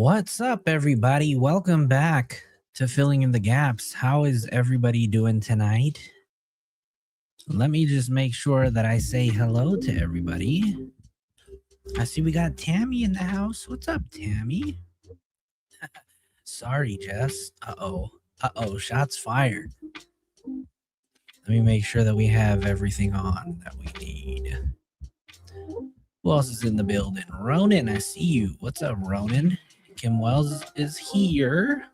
What's up, everybody? Welcome back to Filling in the Gaps. How is everybody doing tonight? Let me just make sure that I say hello to everybody. I see we got Tammy in the house. What's up, Tammy? Sorry, Jess. Uh-oh, shots fired. Let me make sure that we have everything on that we need. Who else is in the building? Ronan, I see you. What's up, Ronan? Kim Wells is here.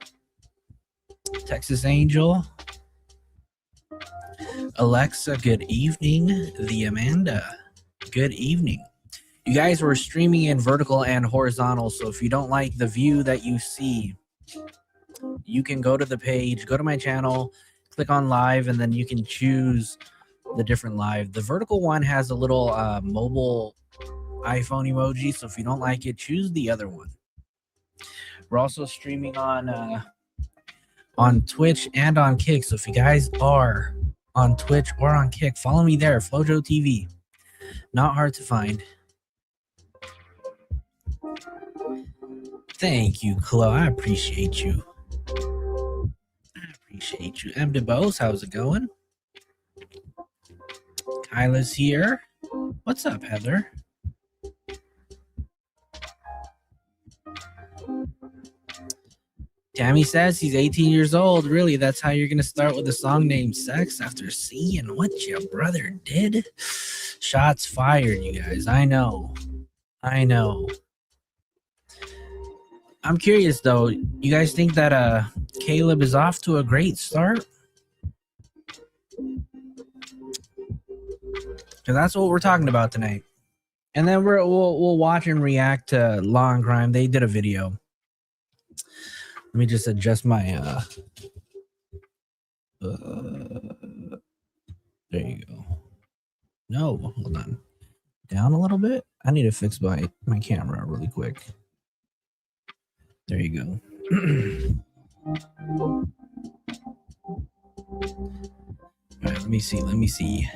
Texas Angel. Alexa, good evening. The Amanda, good evening. You guys were streaming in vertical and horizontal, so if you don't like the view that you see, you can go to the page, go to my channel, click on live, and then you can choose the different live. The vertical one has a little mobile iPhone emoji, so if you don't like it, choose the other one. We're also streaming on Twitch and on Kick, so if you guys are on Twitch or on Kick, follow me there, Flojo TV. Not hard to find. Thank you, Chloe. I appreciate you. M. DeBose, how's it going? Kyla's here. What's up, Heather? Tammy says he's 18 years old. Really, that's how you're going to start with a song named Sex after seeing what your brother did? Shots fired, you guys. I know. I'm curious, though. You guys think that Caleb is off to a great start? Because that's what we're talking about tonight. And then we'll watch and react to Law and Crime. They did a video. Let me just adjust my there you go. No, hold on. Down a little bit. I need to fix my camera really quick. There you go. All right, let me see.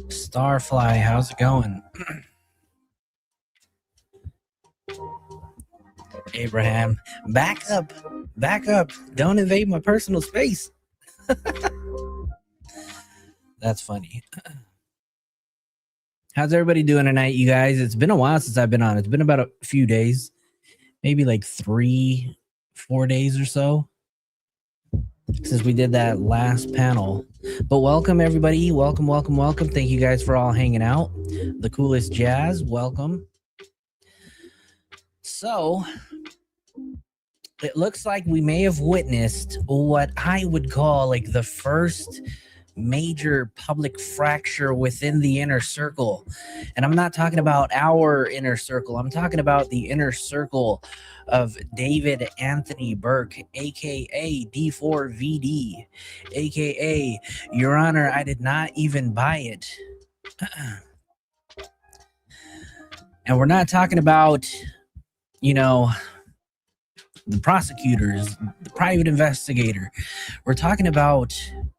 Starfly, how's it going? Abraham, back up. Don't invade my personal space. That's funny. How's everybody doing tonight, you guys? It's been a while since I've been on. It's been about a few days, maybe like 3-4 days or so since we did that last panel. But welcome, everybody. Welcome. Thank you guys for all hanging out. The coolest jazz, welcome. So, it looks like we may have witnessed what I would call like the first major public fracture within the inner circle. And I'm not talking about our inner circle. I'm talking about the inner circle of David Anthony Burke, aka D4vd, aka Your Honor, I did not even buy it. And we're not talking about, the prosecutors, the private investigator. We're talking about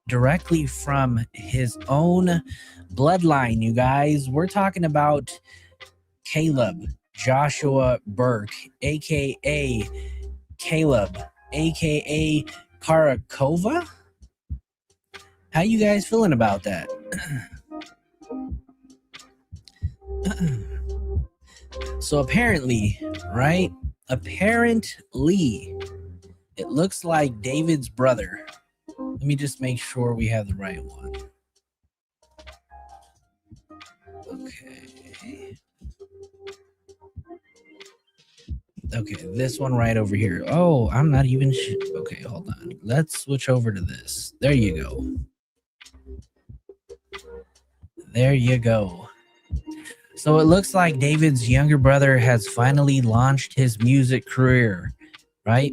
directly from his own bloodline, you guys. We're talking about Caleb Joshua Burke, aka Caleb, aka Karakova. How you guys feeling about that? So apparently, right? Apparently, it looks like David's brother. Let me just make sure we have the right one. Okay, this one right over here. Oh, I'm not even okay, hold on. Let's switch over to this. There you go. So it looks like David's younger brother has finally launched his music career, right?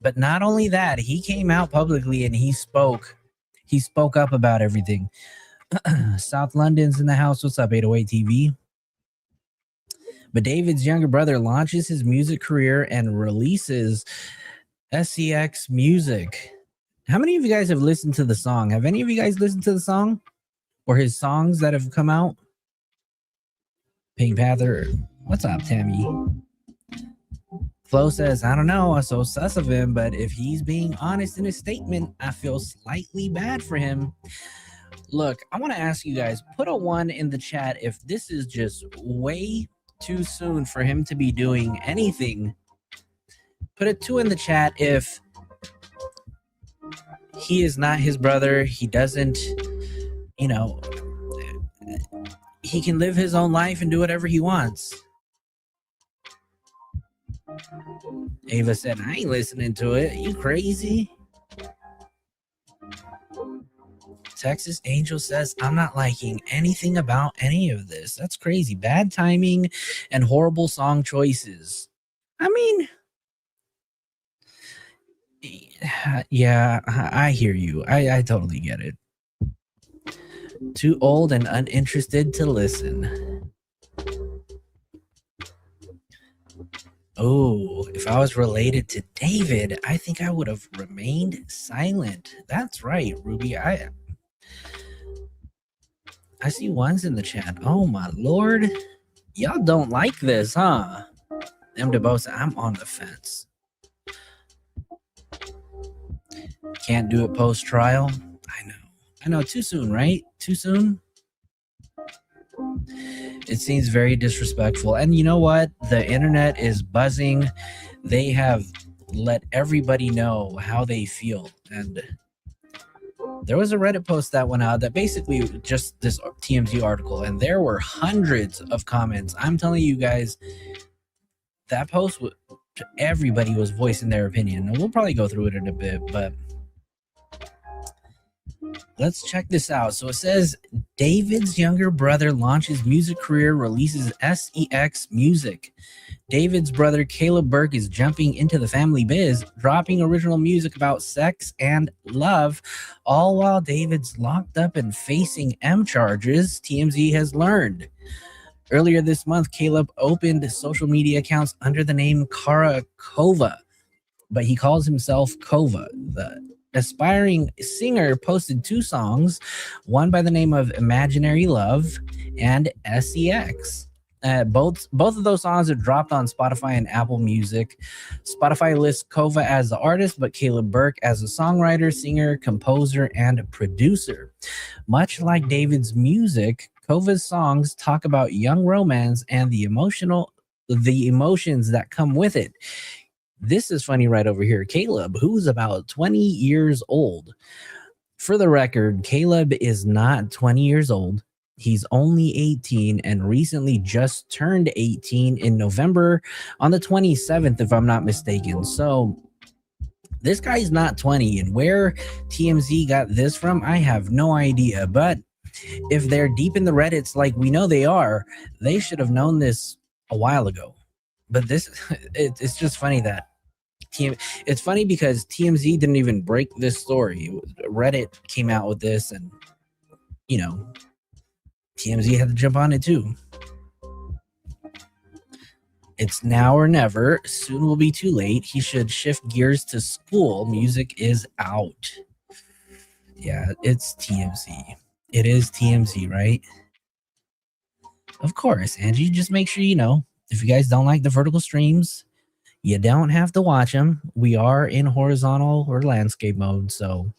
But not only that, he came out publicly and he spoke up about everything. South London's in the house. What's up, 808 TV? But David's younger brother launches his music career and releases SCX music. How many of you guys have listened to the song? Have any of you guys listened to the song? or his songs that have come out. Pink Panther, what's up, Tammy? Flo says, I don't know, I'm so sus of him, but if he's being honest in his statement, I feel slightly bad for him. Look, I want to ask you guys, put a 1 in the chat if this is just way too soon for him to be doing anything. Put a 2 in the chat if he is not his brother. He doesn't, you know, he can live his own life and do whatever he wants. Ava said, I ain't listening to it. You crazy? Texas Angel says, I'm not liking anything about any of this. That's crazy. Bad timing and horrible song choices. I mean, yeah, I hear you. I totally get it. Too old and uninterested to listen. Oh, if I was related to David, I think I would have remained silent. That's right, Ruby. I see ones in the chat. Oh my lord. Y'all don't like this, huh? M. DeBosa, I'm on the fence. Can't do it post-trial. I know, too soon, right? Too soon? It seems very disrespectful. And you know what? The internet is buzzing. They have let everybody know how they feel. And there was a Reddit post that went out that basically just this TMZ article, and there were hundreds of comments. I'm telling you guys, that post, everybody was voicing their opinion. And we'll probably go through it in a bit, but let's check this out. So it says, David's younger brother launches music career, releases SEX music. David's brother, Caleb Burke, is jumping into the family biz, dropping original music about sex and love, all while David's locked up and facing M charges, TMZ has learned. Earlier this month, Caleb opened social media accounts under the name Kara Kova, but he calls himself Kova. The aspiring singer posted 2 songs, one by the name of Imaginary Love and SEX. Both of those songs are dropped on Spotify and Apple Music. Spotify lists Kova as the artist, but Caleb Burke as a songwriter, singer, composer, and producer. Much like David's music, Kova's songs talk about young romance and the emotions that come with it. This is funny right over here. Caleb, who's about 20 years old. For the record, Caleb is not 20 years old. He's only 18 and recently just turned 18 in November on the 27th, if I'm not mistaken. So this guy's not 20, and where TMZ got this from, I have no idea. But if they're deep in the Reddits like we know they are, they should have known this a while ago. But this, it's just funny that it's funny because TMZ didn't even break this story. Reddit came out with this, and you know, TMZ had to jump on it too. It's now or never. Soon will be too late. He should shift gears to school. Music is out. Yeah, it's TMZ. It is TMZ, right? Of course, Angie. Just make sure you know. If you guys don't like the vertical streams, you don't have to watch them. We are in horizontal or landscape mode, so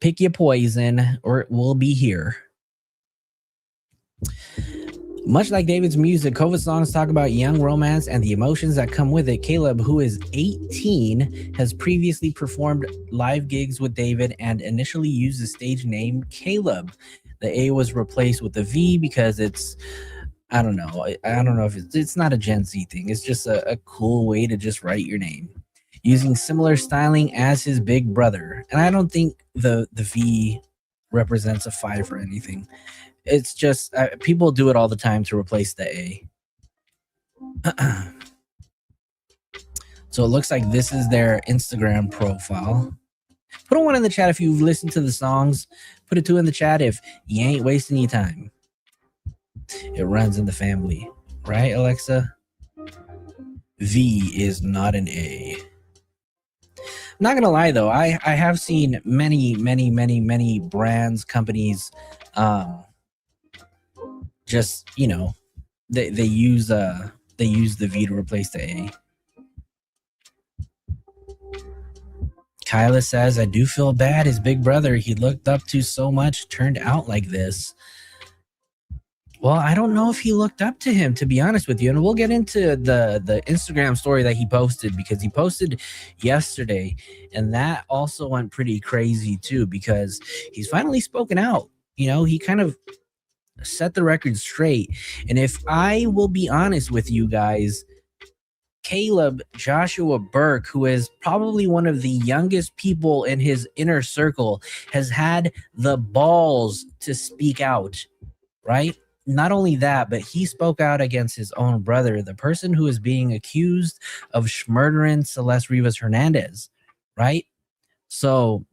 pick your poison or it will be here. Much like David's music, Kova's songs talk about young romance and the emotions that come with it. Caleb, who is 18, has previously performed live gigs with David and initially used the stage name Caleb. The A was replaced with a V because it's, I don't know. I don't know if it's not a Gen Z thing. It's just a cool way to just write your name. Using similar styling as his big brother. And I don't think the V represents a 5 or anything. It's just people do it all the time to replace the A. So it looks like this is their Instagram profile. Put a 1 in the chat if you've listened to the songs. Put a 2 in the chat if you ain't wasting your time. It runs in the family. Right, Alexa? V is not an A. Not gonna lie though, I have seen many brands, companies, just they use the V to replace the A. Kyla says, I do feel bad. His big brother he looked up to so much turned out like this. Well, I don't know if he looked up to him, to be honest with you. And we'll get into the Instagram story that he posted, because he posted yesterday. And that also went pretty crazy too, because he's finally spoken out. He kind of set the record straight. And if I will be honest with you guys, Caleb Joshua Burke, who is probably one of the youngest people in his inner circle, has had the balls to speak out, right? Not only that, but he spoke out against his own brother, the person who is being accused of murdering Celeste Rivas Hernandez, right? So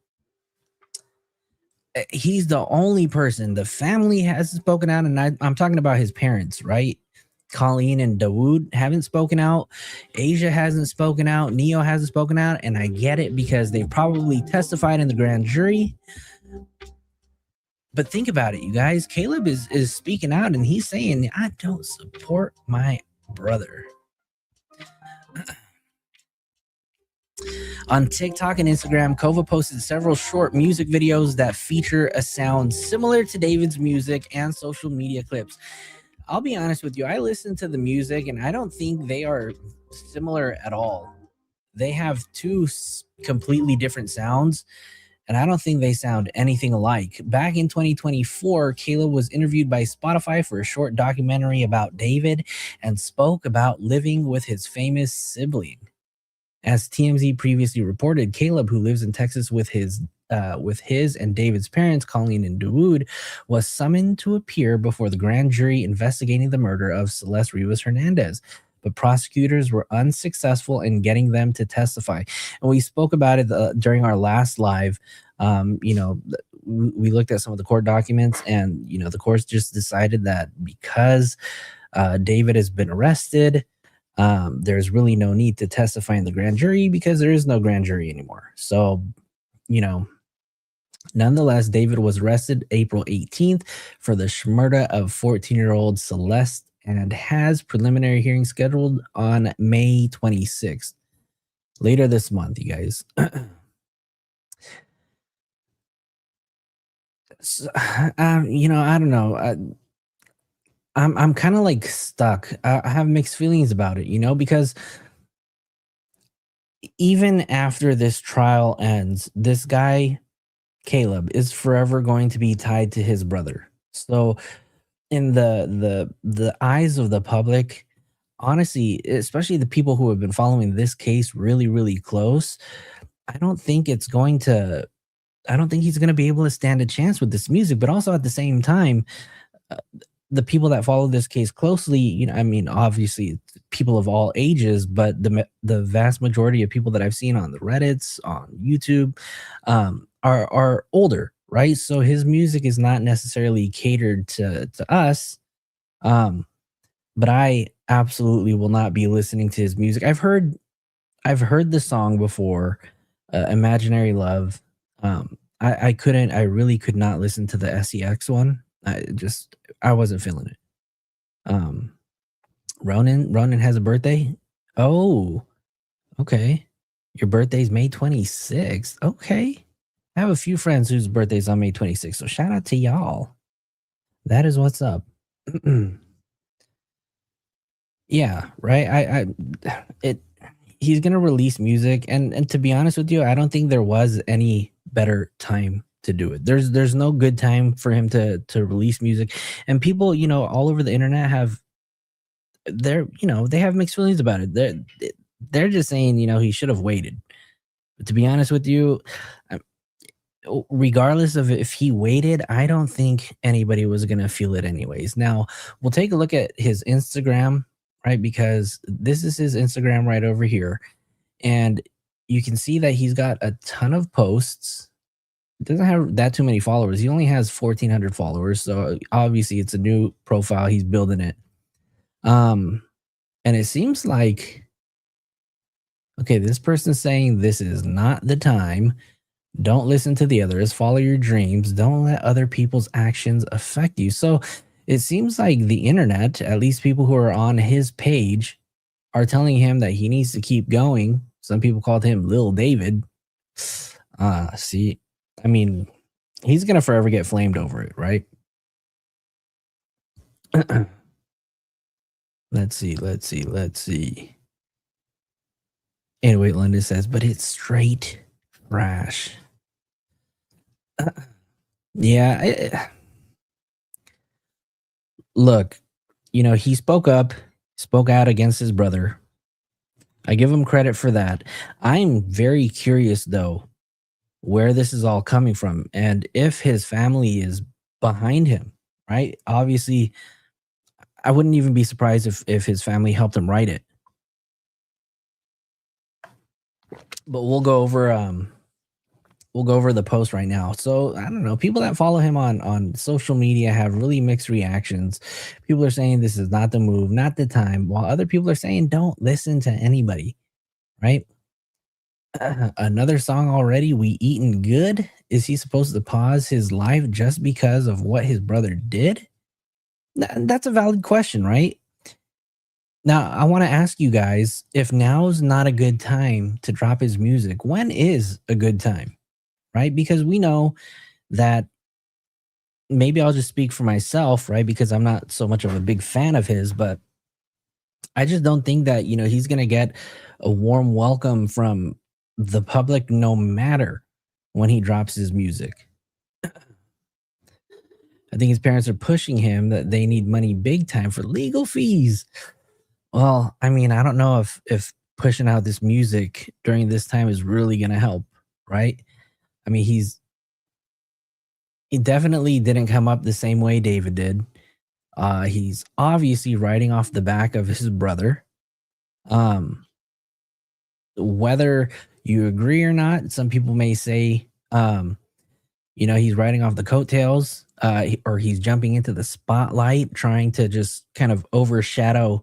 he's the only person. The family has spoken out, and I'm talking about his parents, right? Colleen and Dawood haven't spoken out. Asia hasn't spoken out. Neo hasn't spoken out, and I get it because they probably testified in the grand jury. But think about it, you guys. Caleb is speaking out, and he's saying, I don't support my brother. On TikTok and Instagram, Kova posted several short music videos that feature a sound similar to David's music and social media clips. I'll be honest with you, I listened to the music and I don't think they are similar at all. They have two completely different sounds, and I don't think they sound anything alike. Back in 2024, Caleb was interviewed by Spotify for a short documentary about David and spoke about living with his famous sibling. As TMZ previously reported, Caleb, who lives in Texas with his and David's parents, Colleen and Dawood, was summoned to appear before the grand jury investigating the murder of Celeste Rivas Hernandez. But prosecutors were unsuccessful in getting them to testify. And we spoke about it during our last live. We looked at some of the court documents, and the courts just decided that because David has been arrested, there's really no need to testify in the grand jury because there is no grand jury anymore. So, nonetheless, David was arrested April 18th for the murder of 14-year-old Celeste and has preliminary hearing scheduled on May 26th. Later this month, you guys. So, I don't know. I'm kind of like stuck. I have mixed feelings about it, because even after this trial ends, this guy, Caleb, is forever going to be tied to his brother. So in the eyes of the public, honestly, especially the people who have been following this case really, really close, I don't think he's going to be able to stand a chance with this music. But also at the same time, the people that follow this case closely, obviously people of all ages, but the vast majority of people that I've seen on the Reddits, on YouTube, are older, right? So his music is not necessarily catered to us. But I absolutely will not be listening to his music. I've heard the song before, Imaginary Love. I really could not listen to the SEX one. I wasn't feeling it. Ronan has a birthday. Oh, okay. Your birthday's May 26th. Okay. I have a few friends whose birthdays on May 26th. So shout out to y'all. That is what's up. Yeah, right. He's gonna release music, and to be honest with you, I don't think there was any better time to do it. There's no good time for him to release music, and people, all over the internet they have mixed feelings about it. They're just saying, he should have waited. But to be honest with you, regardless of if he waited, I don't think anybody was gonna feel it anyways. Now we'll take a look at his Instagram, right? Because this is his Instagram right over here, and you can see that he's got a ton of posts. Doesn't have that too many followers. He only has 1,400 followers, so obviously it's a new profile. He's building it, and it seems like Okay, this person's saying this is not the time. Don't listen to the others. Follow your dreams. Don't let other people's actions affect you. So it seems like the internet, at least people who are on his page, are telling him that he needs to keep going. Some people called him Lil David. See, I mean, he's gonna forever get flamed over it, right? Let's see. Anyway, London says, but it's straight trash. Yeah. Look, he spoke up, spoke out against his brother. I give him credit for that. I'm very curious, though, where this is all coming from and if his family is behind him, right? Obviously, I wouldn't even be surprised if his family helped him write it. But we'll go over the post right now. So I don't know. People that follow him on social media have really mixed reactions. People are saying this is not the move, not the time, while other people are saying don't listen to anybody. Right? Another song already. We eating good. Is he supposed to pause his life just because of what his brother did? That's a valid question, right? Now, I want to ask you guys if now's not a good time to drop his music. When is a good time? Right? Because we know that maybe I'll just speak for myself, right? Because I'm not so much of a big fan of his, but I just don't think that, he's going to get a warm welcome from the public no matter when he drops his music. I think his parents are pushing him that they need money big time for legal fees. Well, I mean, I don't know if pushing out this music during this time is really going to help, right? I mean, he definitely didn't come up the same way David did. He's obviously riding off the back of his brother. Whether you agree or not, some people may say, he's riding off the coattails, or he's jumping into the spotlight, trying to just kind of overshadow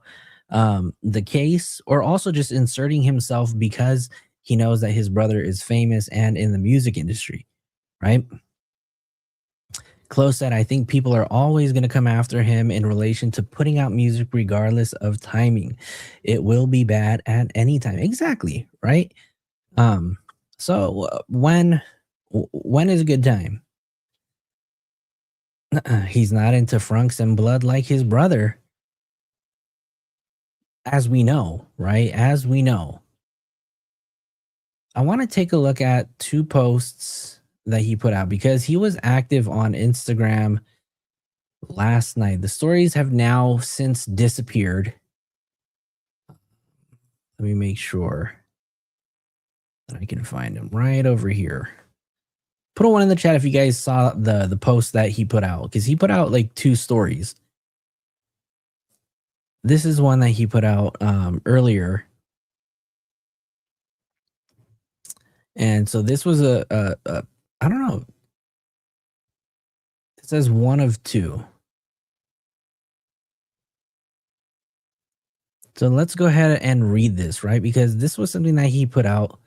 the case, or also just inserting himself because he knows that his brother is famous and in the music industry, right? Close said, I think people are always going to come after him in relation to putting out music regardless of timing. It will be bad at any time. Exactly, right? So when is a good time? He's not into frunks and blood like his brother, as we know, right? As we know. I want to take a look at two posts that he put out because he was active on Instagram last night. The stories have now since disappeared. Let me make sure that I can find him right over here. Put a one in the chat if you guys saw the post that he put out, because he put out like two stories. This is one that he put out earlier. And so this was a I don't know. It says one of two. So let's go ahead and read this, right? Because this was something that he put out.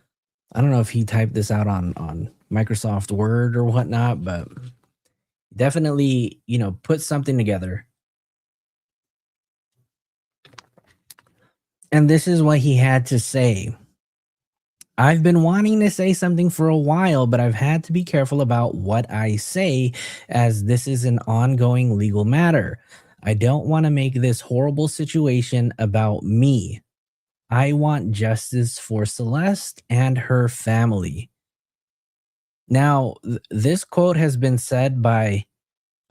I don't know if he typed this out on Microsoft Word or whatnot, but definitely, put something together. And this is what he had to say. I've been wanting to say something for a while, but I've had to be careful about what I say as this is an ongoing legal matter. I don't want to make this horrible situation about me. I want justice for Celeste and her family. Now, this quote has been said by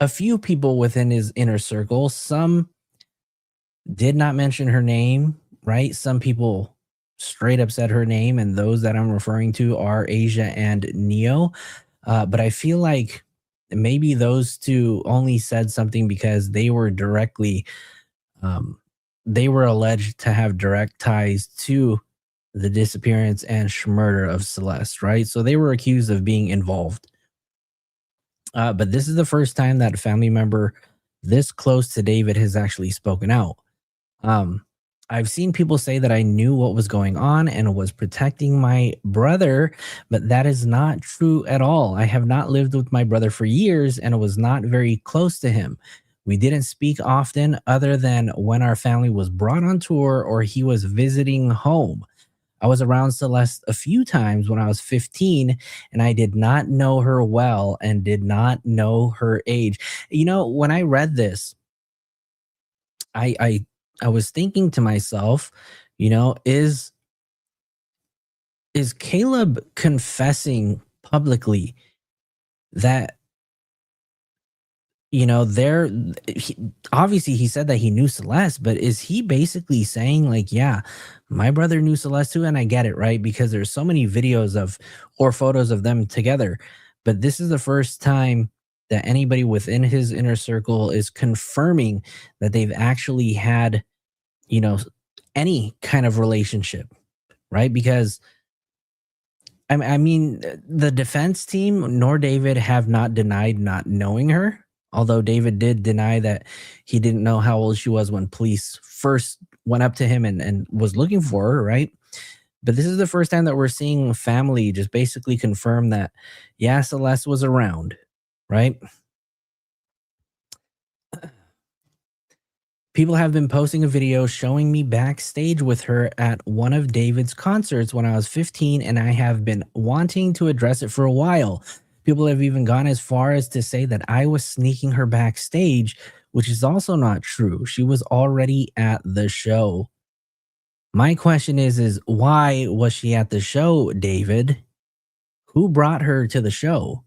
a few people within his inner circle. Some did not mention her name, right? Some people straight up said her name, and those that I'm referring to are Asia and Neo. But I feel like maybe those two only said something because they were directly, they were alleged to have direct ties to the disappearance and murder of Celeste, right? So they were accused of being involved. But this is the first time that a family member this close to David has actually spoken out. I've seen people say that I knew what was going on and was protecting my brother, but that is not true at all. I have not lived with my brother for years and was not very close to him. We didn't speak often other than when our family was brought on tour or he was visiting home. I was around Celeste a few times when I was 15 and I did not know her well and did not know her age. You know, when I read this, I I I was thinking to myself, you know, is Caleb confessing publicly that, you know, obviously he said that he knew Celeste, but is he basically saying like, yeah, my brother knew Celeste too, and I get it, right? Because there's so many videos of or photos of them together, but this is the first time that anybody within his inner circle is confirming that they've actually had, you know, any kind of relationship, right? Because I mean, the defense team nor David have not denied not knowing her. Although David did deny that he didn't know how old she was when police first went up to him and was looking for her, right? But this is the first time that we're seeing family just basically confirm that, yeah, Celeste was around, right? People have been posting a video showing me backstage with her at one of David's concerts when I was 15, and I have been wanting to address it for a while. People have even gone as far as to say that I was sneaking her backstage, which is also not true. She was already at the show. My question is why was she at the show, David? Who brought her to the show?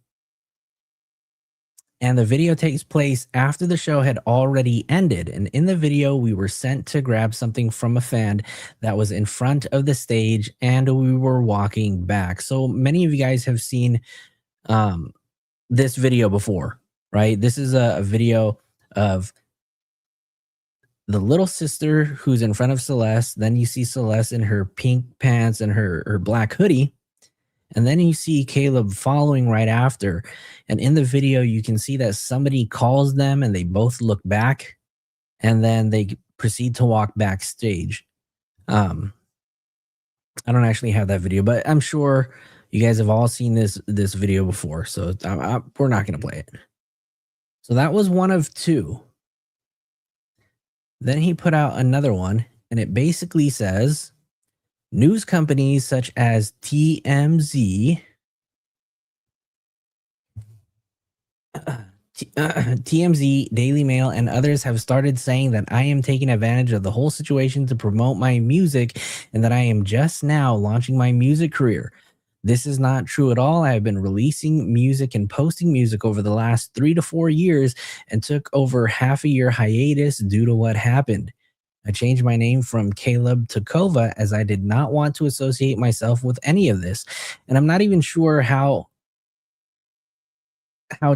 And the video takes place after the show had already ended. And in the video, we were sent to grab something from a fan that was in front of the stage, and we were walking back. So many of you guys have seen this video before, right? This is a video of the little sister who's in front of Celeste. Then you see Celeste in her pink pants and her black hoodie. And then you see Caleb following right after. And in the video, you can see that somebody calls them and they both look back and then they proceed to walk backstage. I don't actually have that video, but I'm sure you guys have all seen this video before. So we're not going to play it. So that was one of two. Then he put out another one and it basically says, news companies such as TMZ, Daily Mail, and others have started saying that I am taking advantage of the whole situation to promote my music and that I am just now launching my music career. This is not true at all. I have been releasing music and posting music over the last 3 to 4 years and took over half a year hiatus due to what happened. I changed my name from Caleb to Kova as I did not want to associate myself with any of this. And I'm not even sure how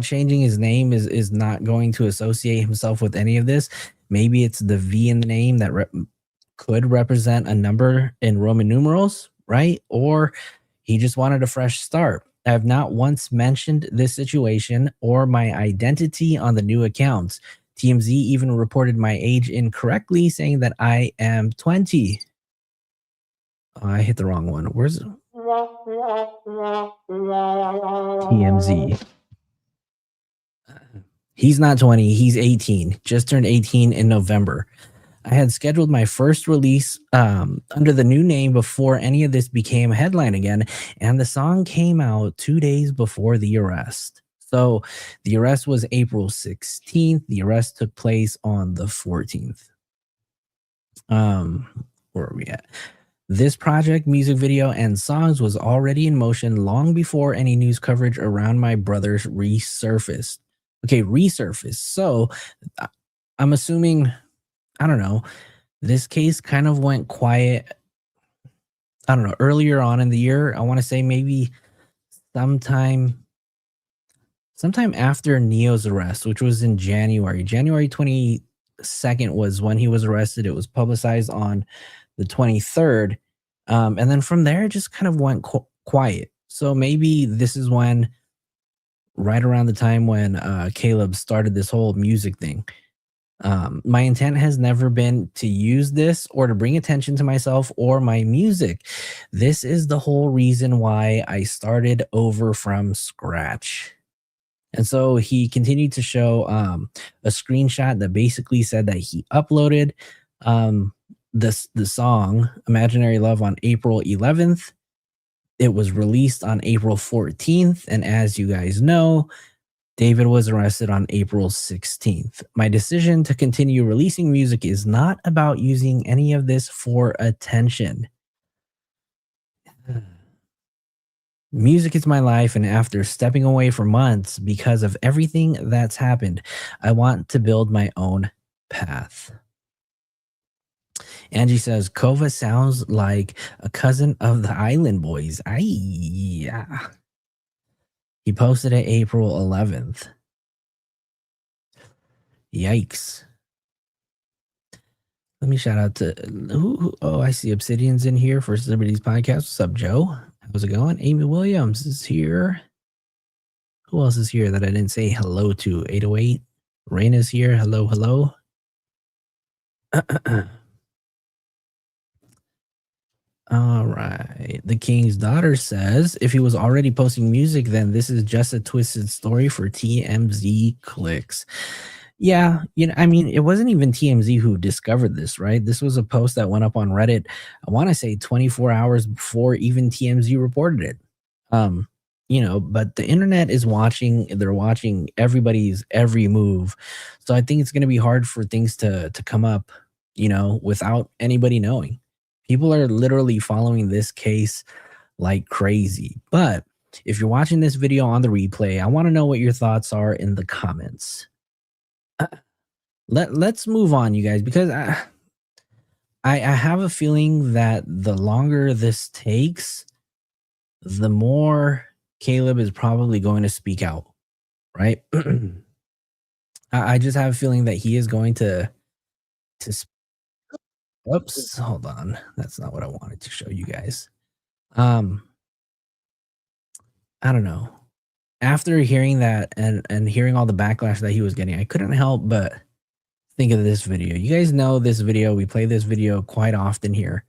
changing his name is not going to associate himself with any of this. Maybe it's the V in the name that could represent a number in Roman numerals, right? Or he just wanted a fresh start. I have not once mentioned this situation or my identity on the new accounts. TMZ even reported my age incorrectly, saying that I am 20. Oh, I hit the wrong one. Where's it? TMZ. He's not 20. He's 18. Just turned 18 in November. I had scheduled my first release under the new name before any of this became a headline again, and the song came out 2 days before the arrest. So the arrest was April 16th. The arrest took place on the 14th. Where are we at? This project, music video, and songs was already in motion long before any news coverage around my brother's resurfaced. Okay, resurfaced. So I'm assuming, I don't know, this case kind of went quiet, I don't know, earlier on in the year. I want to say maybe sometime after Neo's arrest, which was in January. January 22nd was when he was arrested. It was publicized on the 23rd. And then from there, it just kind of went quiet. So maybe this is when, right around the time when Caleb started this whole music thing. My intent has never been to use this or to bring attention to myself or my music. This is the whole reason why I started over from scratch. And so he continued to show a screenshot that basically said that he uploaded the song Imaginary Love on April 11th. It was released on April 14th. And as you guys know, David was arrested on April 16th. My decision to continue releasing music is not about using any of this for attention. Music is my life, and after stepping away for months because of everything that's happened, I want to build my own path. Angie says, Kova sounds like a cousin of the Island Boys. Yeah. He posted it April 11th. Yikes. Let me shout out to oh, I see Obsidian's in here for Celebrities Podcast. What's up, Joe? How's it going? Amy Williams is here. Who else is here that I didn't say hello to? 808. Raina's here. Hello, hello. All right. The King's Daughter says, if he was already posting music, then this is just a twisted story for TMZ clicks. Yeah, I mean, it wasn't even TMZ who discovered this, right? This was a post that went up on Reddit, I want to say 24 hours before even TMZ reported it. But the internet is watching, they're watching everybody's every move. So I think it's going to be hard for things to come up, without anybody knowing. People are literally following this case like crazy. But if you're watching this video on the replay, I want to know what your thoughts are in the comments. Let's move on, you guys, because I have a feeling that the longer this takes, the more Caleb is probably going to speak out, right? I just have a feeling that he is going to oops, hold on. That's not what I wanted to show you guys. I don't know. After hearing that and hearing all the backlash that he was getting, I couldn't help but think of this video. You guys know this video. We play this video quite often here.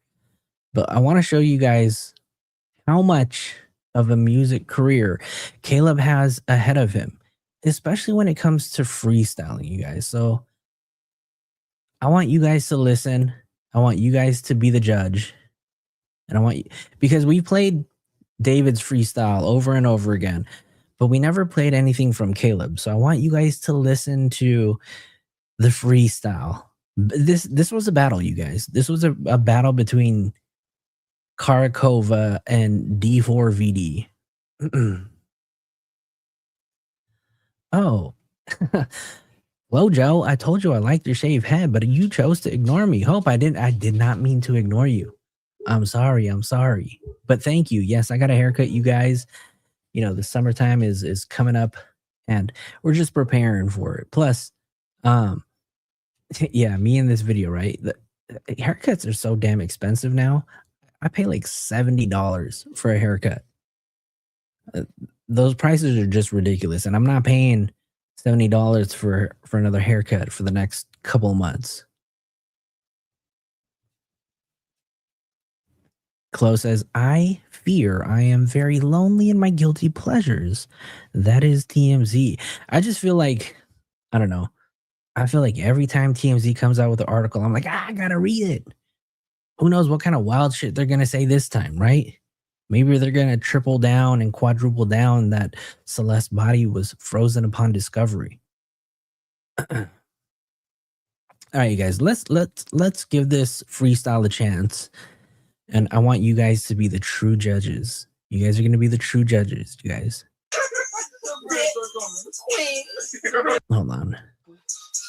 But I want to show you guys how much of a music career Caleb has ahead of him, especially when it comes to freestyling, you guys. So I want you guys to listen. I want you guys to be the judge. And I want you, because we played David's freestyle over and over again, but we never played anything from Caleb. So I want you guys to listen to the freestyle. This was a battle, you guys. This was a battle between Karakova and D4vd. Oh. Well, Joe, I told you I liked your shaved head, but you chose to ignore me. Hope I did not mean to ignore you. I'm sorry. But thank you. Yes, I got a haircut, you guys. The summertime is coming up and we're just preparing for it. Plus, yeah, me in this video, right? The haircuts are so damn expensive now. I pay like $70 for a haircut. Those prices are just ridiculous. And I'm not paying $70 for another haircut for the next couple months. Chloe says, I fear I am very lonely in my guilty pleasures. That is TMZ. I just feel like, I don't know. I feel like every time TMZ comes out with an article, I'm like, I gotta read it. Who knows what kind of wild shit they're going to say this time, right? Maybe they're going to triple down and quadruple down that Celeste's body was frozen upon discovery. All right, you guys, let's give this freestyle a chance. And I want you guys to be the true judges. You guys are going to be the true judges, you guys. Hold on.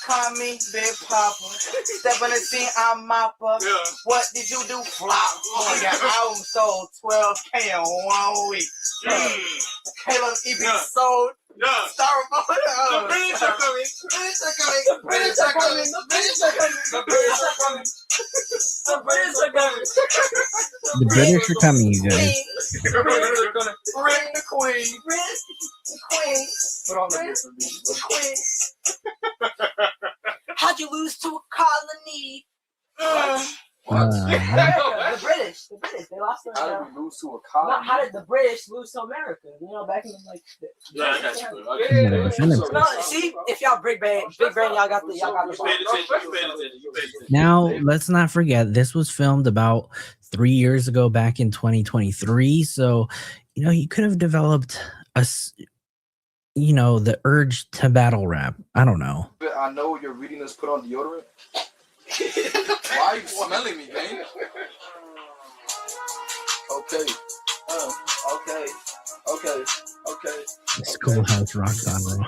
Call me Big Papa. Step on the scene, I'm Mopper. Yeah. What did you do? Flop. Oh, your album sold 12K in 1 week. Caleb EP sold. Yeah. Styrofoam. The British are coming. The British are coming. The British are coming. The British are coming. The British are coming. The British are coming, you guys. The British are gonna bring the Queen. The Queen. Put on the Queen. How'd you lose to a colony? Uh, The British, they lost to How America. did we lose to a colony? How did the British lose to America? You know, back in like. Yeah, that's true. No, see, if y'all big brain, y'all got the. now, let's not forget, this was filmed about 3 years ago, back in 2023. So, you know, he could have developed the urge to battle rap. I don't know. I know you're reading this. Put on deodorant. Why are you smelling me, man? Okay. Okay. Schoolhouse Rock genre.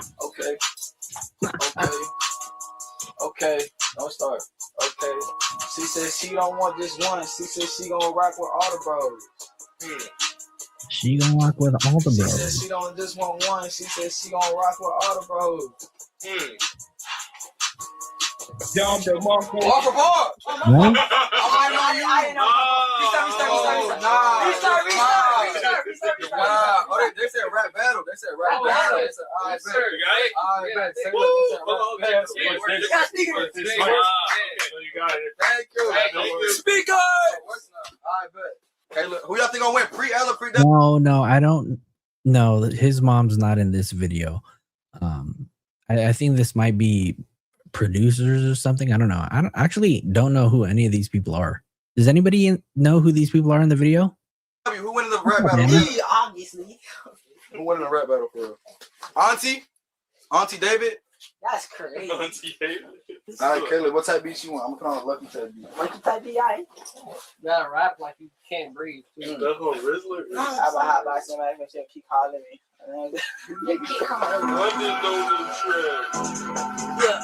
Okay. Don't start. Okay. She said she don't want just one. She said she gonna rock with all the bros. She gonna rock with all the She said bros. she don't just want one. She said she gonna rock with all the bros. Walk apart. What? They said rap battle. They said rap battle. They said, all right, Thank you. Speak up. Caleb, who y'all think gonna win? Pre-L or pre-W? No, I don't know. His mom's not in this video. I think this might be producers or something. I don't know. I actually don't know who any of these people are. Does anybody know who these people are in the video? Who win the rap battle? Me, obviously. Who won the rap battle for real? Auntie David? That's crazy. All right, Caleb, what type beat you want? I'm gonna put on a lucky type beat. Lucky type B.I. You gotta rap like you can't breathe. That's on Rizzler? I have a hot box and I keep calling me. Yeah.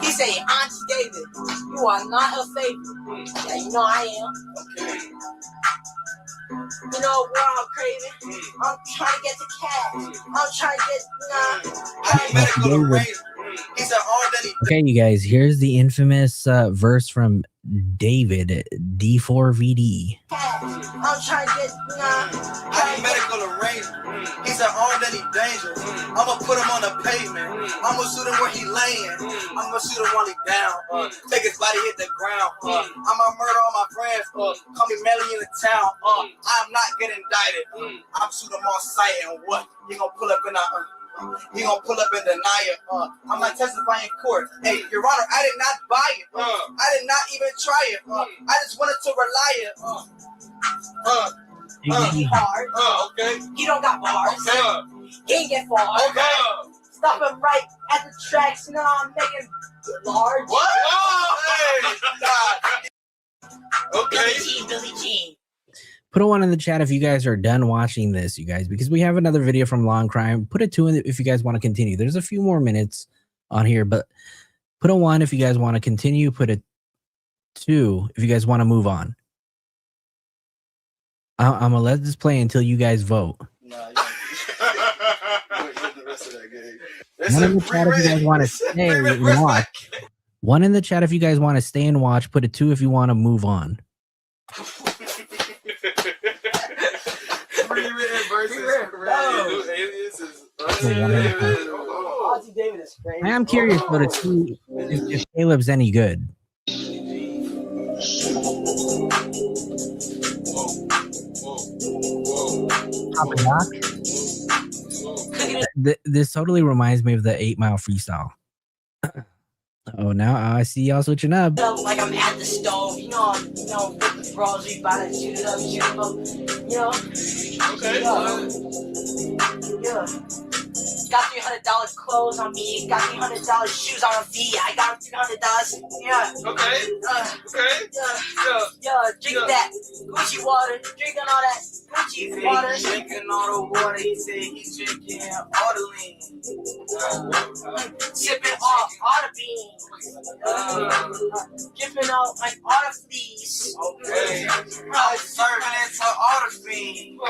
He say, Auntie David, you are not her favorite. Yeah, you know I am. Okay. You know, we're all crazy. I'm trying to get the cat. I'm trying to get, I need medical to raise. He said all that he Okay, you guys, here's the infamous verse from David, D4vd. I'm trying to get, I need medical to raise. He said all that he dangerous. I'ma put him on the pavement. I'ma shoot him where he laying. I'ma shoot him while he down. Make his body hit the ground. I'ma murder all my friends. Call me Melly in the town. I'm not getting indicted. I'm shooting him on sight and what? He gonna pull up in a he gonna pull up and deny it. I'm not testifying in court. Hey, Your Honor, I did not buy it. I did not even try it. I just wanted to rely it. he hard. Okay. He don't got bars. Okay. He ain't get far. Okay. Stop him right at the tracks. You know I'm making large. What? Oh, hey. God. Okay. Billie Jean. Put a 1 in the chat if you guys are done watching this, you guys, because we have another video from Long Crime. Put a 2 in if you guys want to continue. There's a few more minutes on here, but put a 1 if you guys want to continue. Put a 2 if you guys want to move on. I'm going to let this play until you guys vote. Nah, the rest of that game. 1 in the chat if you guys want to stay and watch. 1 in the chat if you guys want to stay and watch. Put a 2 if you want to move on. Auntie David is crazy. I am curious though to see if Caleb's any good. Papa Doc? This totally reminds me of the 8 Mile Freestyle. Oh, now I see y'all switching up. Like I'm at the stove, you know, with the bros, we about to shoot it up, you know. Okay. Yeah. Got $300 clothes on me. Got $300 shoes on my feet. I got $300. Yeah. Okay. Yeah. Drink that Gucci water. Drinking all that Gucci water. Drinking all the water. He said he's drinking all the lean. Sipping all the beans. Dripping out like all the fleas. Okay. I'm serving it to all the fiends.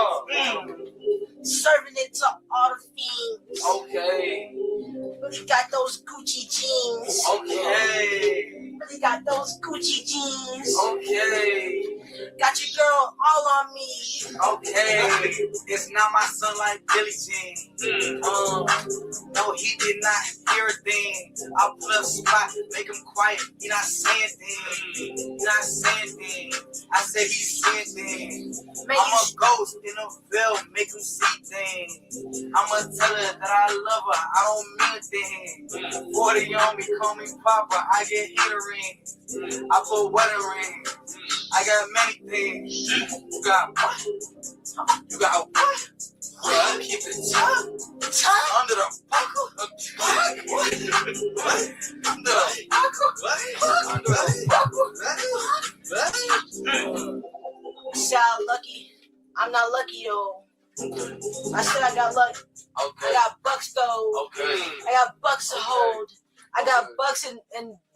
Serving it to all the fiends. Okay. Really got those Gucci jeans. Okay. Really got those Gucci jeans. Okay. Got your girl all on me. Okay, it's not my son like Billie Jean. No, he did not hear a thing. I put a spot, make him quiet. He not saying things. He not saying things. I said he's seeing things. I'm a ghost in a veil, make him see things. I'ma tell her that I love her. I don't mean a thing. 40 on me, call me Papa. I get heater rings. I put wedding rings. I got many things. You got what? You got what? Well, keep it tight. Under the buckle. What? Under the buckle. What? Under the buckle. Sound lucky. I'm not lucky though. I said I got luck. Okay. I got bucks though. Okay. I got bucks to hold. I got bucks and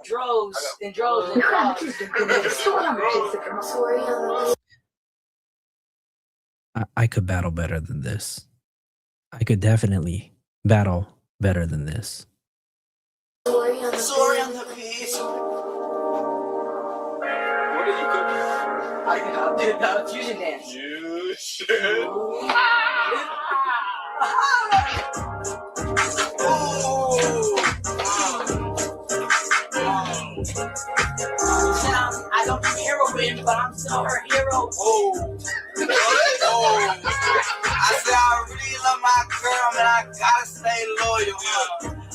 droves and droves and droves. I could battle better than this. I could definitely battle better than this. Sorry on the piece. What are you cooking? I did the fusion dance. You should. I don't do heroin, but I'm still her hero. I said I really love my girl, man. I gotta stay loyal.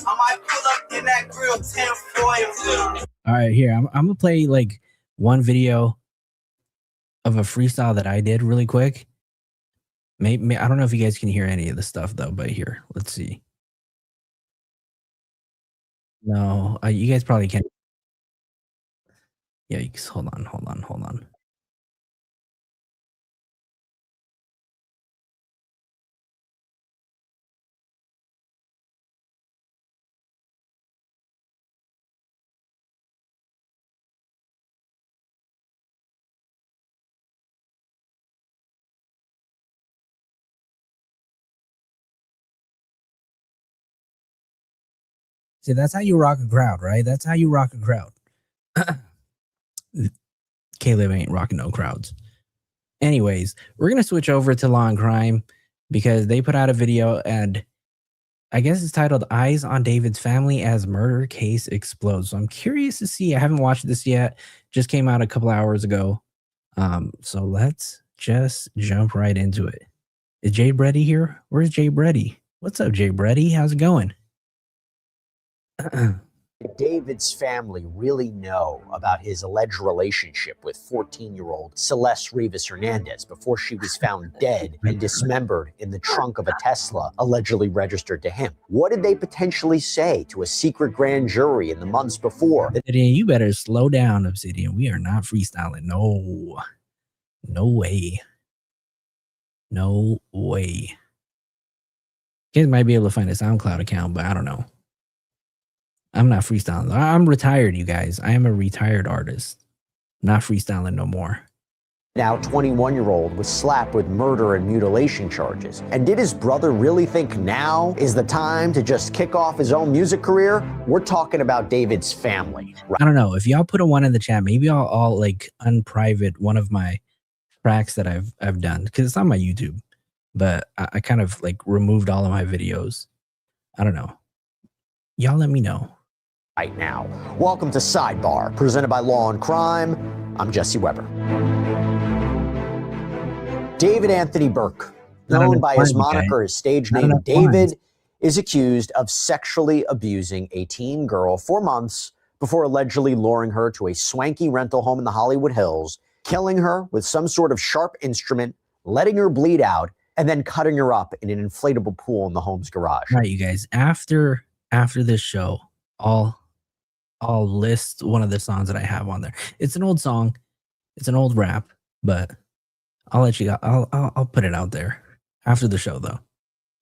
I might pull up in that grill 10 foil. All right, here I'm gonna play like one video of a freestyle that I did really quick. Maybe I don't know if you guys can hear any of the stuff though, but here, let's see. No, you guys probably can't. Yikes! Hold on. See, that's how you rock a crowd, right? That's how you rock a crowd. Caleb ain't rocking no crowds. Anyways, we're going to switch over to Law and Crime because they put out a video and I guess it's titled Eyes on David's Family as Murder Case Explodes. So I'm curious to see. I haven't watched this yet. Just came out a couple hours ago. So let's just jump right into it. Is Jay Brady here? Where's Jay Brady? What's up, Jay Brady? How's it going? David's family really know about his alleged relationship with 14-year-old Celeste Rivas Hernandez before she was found dead and dismembered in the trunk of a Tesla allegedly registered to him. What did they potentially say to a secret grand jury in the months before? Obsidian, you better slow down, Obsidian. We are not freestyling. No way. No way. You guys might be able to find a SoundCloud account, but I don't know. I'm not freestyling. I'm retired, you guys. I am a retired artist. Not freestyling no more. Now 21-year-old was slapped with murder and mutilation charges. And did his brother really think now is the time to just kick off his own music career? We're talking about David's family. I don't know. If y'all put a one in the chat, maybe I'll like unprivate one of my tracks that I've done because it's on my YouTube. But I kind of like removed all of my videos. I don't know. Y'all let me know. Right now. Welcome to Sidebar, presented by Law and Crime. I'm Jesse Weber. David Anthony Burke, known by his moniker, his stage name David, is accused of sexually abusing a teen girl for months before allegedly luring her to a swanky rental home in the Hollywood Hills, killing her with some sort of sharp instrument, letting her bleed out, and then cutting her up in an inflatable pool in the home's garage. All right, you guys. After this show, I'll list one of the songs that I have on there. It's an old song, it's an old rap, but I'll let you. I'll put it out there after the show, though.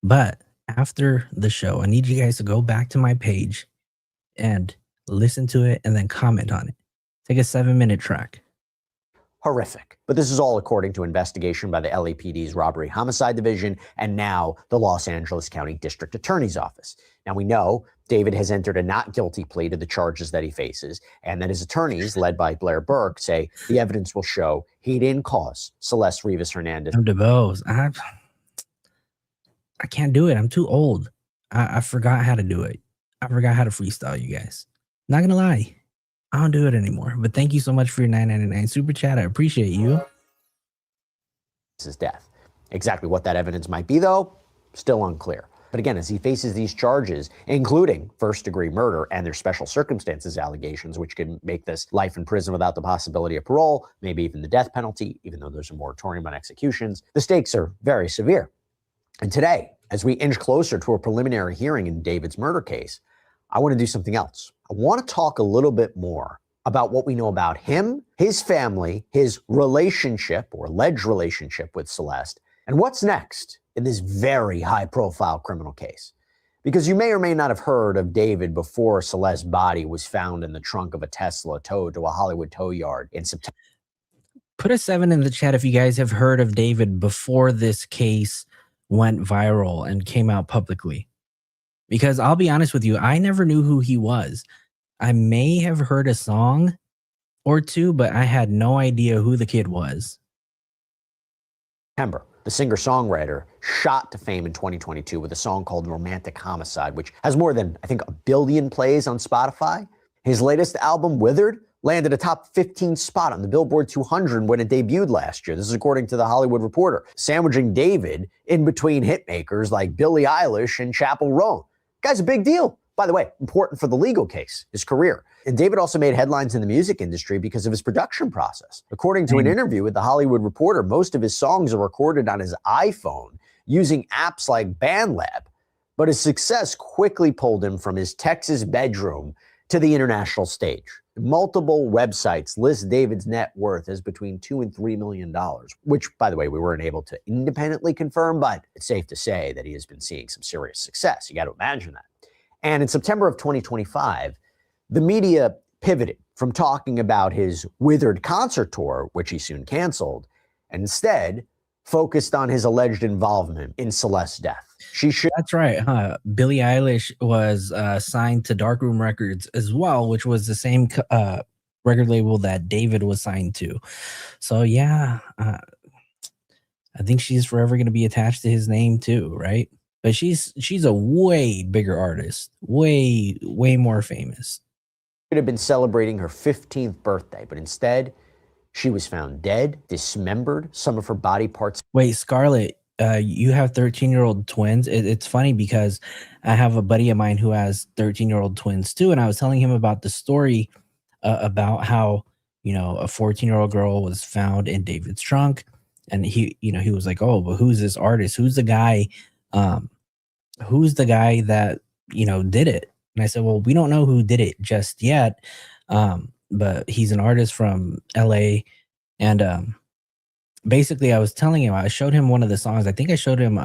But after the show, I need you guys to go back to my page and listen to it, and then comment on it. Take a 7-minute track. horrific. But this is all according to investigation by the LAPD's Robbery Homicide Division and now the Los Angeles County District Attorney's Office. Now we know David has entered a not guilty plea to the charges that he faces, and that his attorneys, led by Blair Burke, say the evidence will show he didn't cause Celeste Rivas Hernandez. I'm DeVos. I can't do it. I'm too old. I forgot how to do it. I forgot how to freestyle, you guys. Not gonna lie. I don't do it anymore. But thank you so much for your $9.99 super chat. I appreciate you. His death. Exactly what that evidence might be, though, still unclear. But again, as he faces these charges, including first-degree murder and their special circumstances allegations, which can make this life in prison without the possibility of parole, maybe even the death penalty, even though there's a moratorium on executions, the stakes are very severe. And today, as we inch closer to a preliminary hearing in David's murder case, I want to do something else. I want to talk a little bit more about what we know about him, his family, his relationship or alleged relationship with Celeste, and what's next in this very high-profile criminal case. Because you may or may not have heard of David before Celeste's body was found in the trunk of a Tesla towed to a Hollywood tow yard in September. Put a 7 in the chat if you guys have heard of David before this case went viral and came out publicly. Because I'll be honest with you, I never knew who he was. I may have heard a song or two, but I had no idea who the kid was. The singer-songwriter shot to fame in 2022 with a song called Romantic Homicide, which has more than, I think, 1 billion plays on Spotify. His latest album, Withered, landed a top 15 spot on the Billboard 200 when it debuted last year. This is according to The Hollywood Reporter, sandwiching David in between hitmakers like Billie Eilish and Chappell Roan. Guy's a big deal. By the way, important for the legal case, his career. And David also made headlines in the music industry because of his production process. According to an interview with The Hollywood Reporter, most of his songs are recorded on his iPhone using apps like BandLab. But his success quickly pulled him from his Texas bedroom to the international stage. Multiple websites list David's net worth as between $2 and $3 million, which, by the way, we weren't able to independently confirm, but it's safe to say that he has been seeing some serious success. You got to imagine that. And in September of 2025, the media pivoted from talking about his Withered concert tour, which he soon canceled, and instead focused on his alleged involvement in Celeste's death. That's right, huh? Billie Eilish was signed to Darkroom Records as well, which was the same record label that David was signed to. So yeah, I think she's forever going to be attached to his name too, right? But she's a way bigger artist, way more famous. She had been celebrating her 15th birthday, but instead she was found dead, dismembered, some of her body parts. Wait, Scarlett, you have 13-year-old twins. It's funny because I have a buddy of mine who has 13-year-old twins too, and I was telling him about the story about how, you know, a 14-year-old girl was found in David's trunk, and he was like, "Oh, but who's this artist? Who's the guy that, you know, did it?" And I said, "Well, we don't know who did it just yet, but he's an artist from LA." And basically, I was telling him, I showed him one of the songs. I think I showed him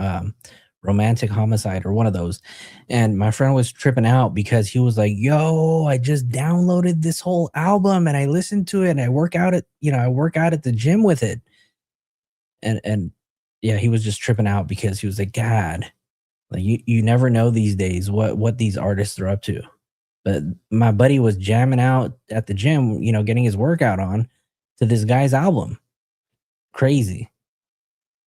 Romantic Homicide or one of those. And my friend was tripping out because he was like, "Yo, I just downloaded this whole album and I listened to it and I work out at the gym with it." And yeah, he was just tripping out because he was like, "God, like you never know these days what these artists are up to." But my buddy was jamming out at the gym, you know, getting his workout on to this guy's album. Crazy.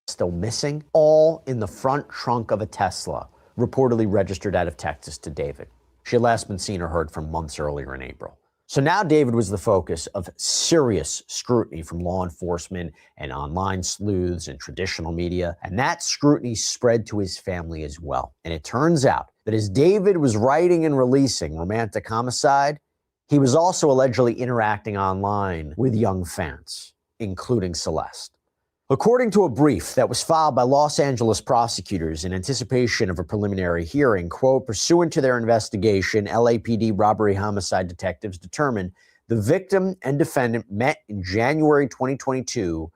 Still missing, all in the front trunk of a Tesla, reportedly registered out of Texas to David. She had last been seen or heard from months earlier in April. So now David was the focus of serious scrutiny from law enforcement and online sleuths and traditional media, and that scrutiny spread to his family as well. And it turns out that as David was writing and releasing Romantic Homicide, he was also allegedly interacting online with young fans, including Celeste. According to a brief that was filed by Los Angeles prosecutors in anticipation of a preliminary hearing, quote, pursuant to their investigation, LAPD robbery homicide detectives determined the victim and defendant met in January 2022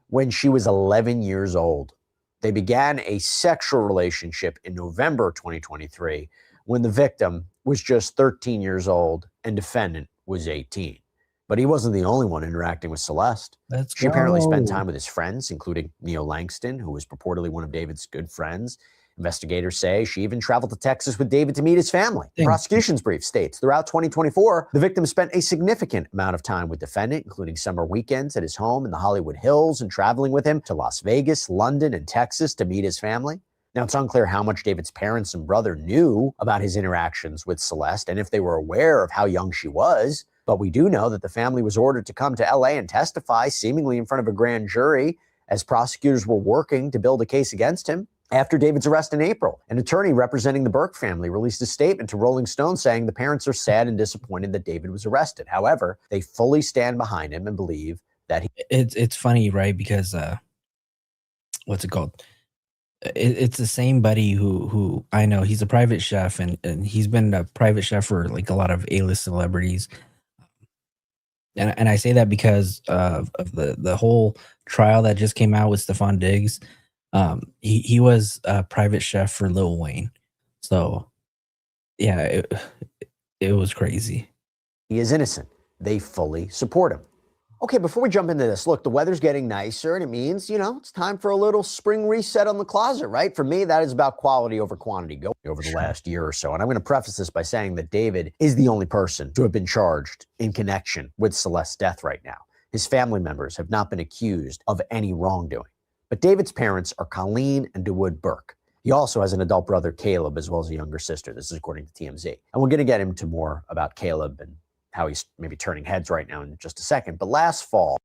when she was 11 years old. They began a sexual relationship in November 2023 when the victim was just 13 years old and defendant was 18. But he wasn't the only one interacting with Celeste. Let's She apparently spent go. time with his friends, including Neil Langston, who was purportedly one of David's good friends. Investigators say she even traveled to Texas with David to meet his family. The prosecution's brief states, throughout 2024, the victim spent a significant amount of time with defendant, including summer weekends at his home in the Hollywood Hills and traveling with him to Las Vegas, London, and Texas to meet his family. Now, it's unclear how much David's parents and brother knew about his interactions with Celeste and if they were aware of how young she was. But we do know that the family was ordered to come to LA and testify, seemingly in front of a grand jury, as prosecutors were working to build a case against him. After David's arrest in April, an attorney representing the Burke family released a statement to Rolling Stone saying the parents are sad and disappointed that David was arrested. However, they fully stand behind him and believe that he... It's funny, right? Because what's it called? It's the same buddy who I know. He's a private chef, and he's been a private chef for like a lot of A-list celebrities. And I say that because of the whole trial that just came out with Stephon Diggs. He was a private chef for Lil Wayne. So yeah, it was crazy. He is innocent. They fully support him. Okay, before we jump into this, look, the weather's getting nicer, and it means, it's time for a little spring reset on the closet, right? For me, that is about quality over quantity over the last year or so. And I'm going to preface this by saying that David is the only person to have been charged in connection with Celeste's death right now. His family members have not been accused of any wrongdoing. But David's parents are Colleen and DeWood Burke. He also has an adult brother, Caleb, as well as a younger sister. This is according to TMZ. And we're going to get into more about Caleb and how he's maybe turning heads right now in just a second. But last fall,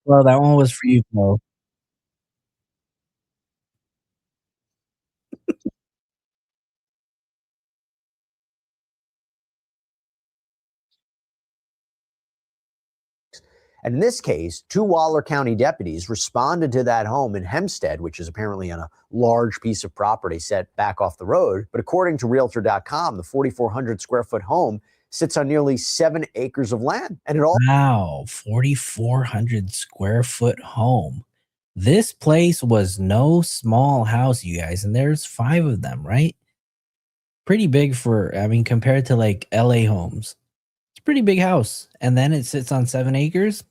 Well, that one was for you, Flo. and in this case, 2 Waller County deputies responded to that home in Hempstead, which is apparently on a large piece of property set back off the road. But according to Realtor.com, the 4,400 square foot home sits on nearly 7 acres of land. And it all... Wow, 4,400 square foot home. This place was no small house, you guys, and there's 5 of them, right? Pretty big compared to like LA homes. It's a pretty big house. And then it sits on 7 acres.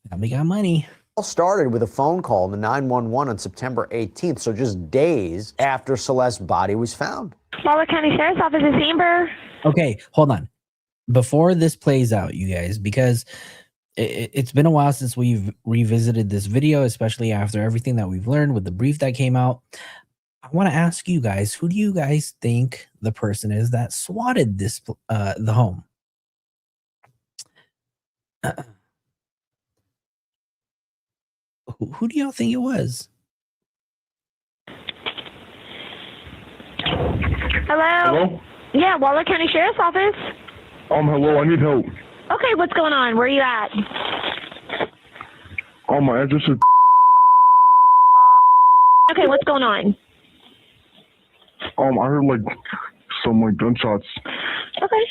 Family got money. All started with a phone call to 911 on September 18th, so just days after Celeste's body was found. Waller County Sheriff's Office is Amber. Okay, hold on. Before this plays out, you guys, because it's been a while since we've revisited this video, especially after everything that we've learned with the brief that came out. I want to ask you guys, who do you guys think the person is that swatted this the home? Who do y'all think it was? Hello? Yeah, Waller County Sheriff's Office. Hello, I need help. Okay, what's going on? Where are you at? My address is... Okay, what's going on? I heard, some, gunshots. Okay.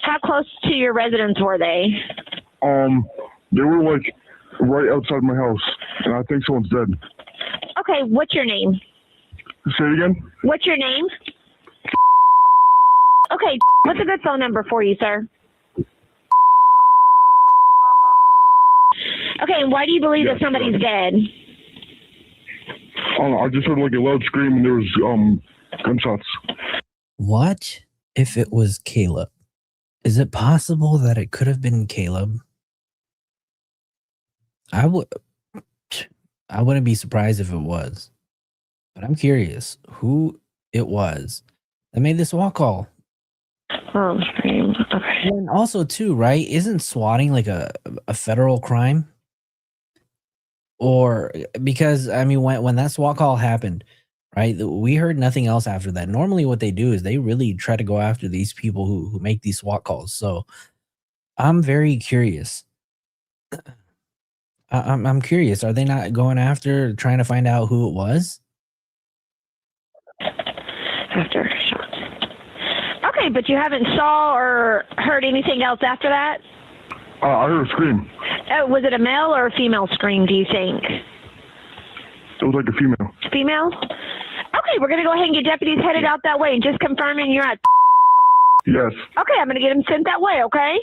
How close to your residence were they? They were, right outside my house, and I think someone's dead. Okay, what's your name? Say it again? What's your name? Okay, what's a good phone number for you, sir? Okay, and why do you believe that somebody's dead? I just heard, a loud scream, and there was, gunshots. What if it was Caleb? Is it possible that it could have been Caleb? I wouldn't be surprised if it was, but I'm curious who it was that made this walk call. Oh, okay. And also, too, right? Isn't swatting like a federal crime? Or because when that SWAT call happened, right? We heard nothing else after that. Normally, what they do is they really try to go after these people who make these SWAT calls. So I'm very curious. I'm curious. Are they not going after trying to find out who it was? After shots. Okay, but you haven't saw or heard anything else after that? I heard a scream. Oh, was it a male or a female scream, do you think? It was like a female. Female? Okay, Okay, we're going to go ahead and get deputies headed out that way and just confirming you're at. Yes. Okay, I'm going to get them sent that way, okay?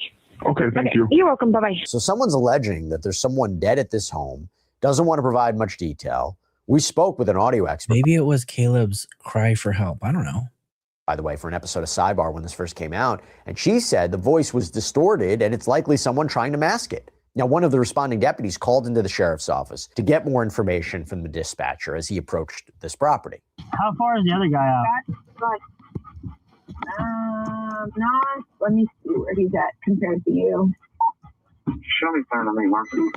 Okay, thank you. You're welcome. Bye-bye. So someone's alleging that there's someone dead at this home, doesn't want to provide much detail. We spoke with an audio expert. Maybe it was Caleb's cry for help. I don't know. By the way, for an episode of Sidebar when this first came out, and she said the voice was distorted and it's likely someone trying to mask it. Now, one of the responding deputies called into the sheriff's office to get more information from the dispatcher as he approached this property. How far is the other guy out? Not. Let me see where he's at compared to you. Show me front of me, Marcy.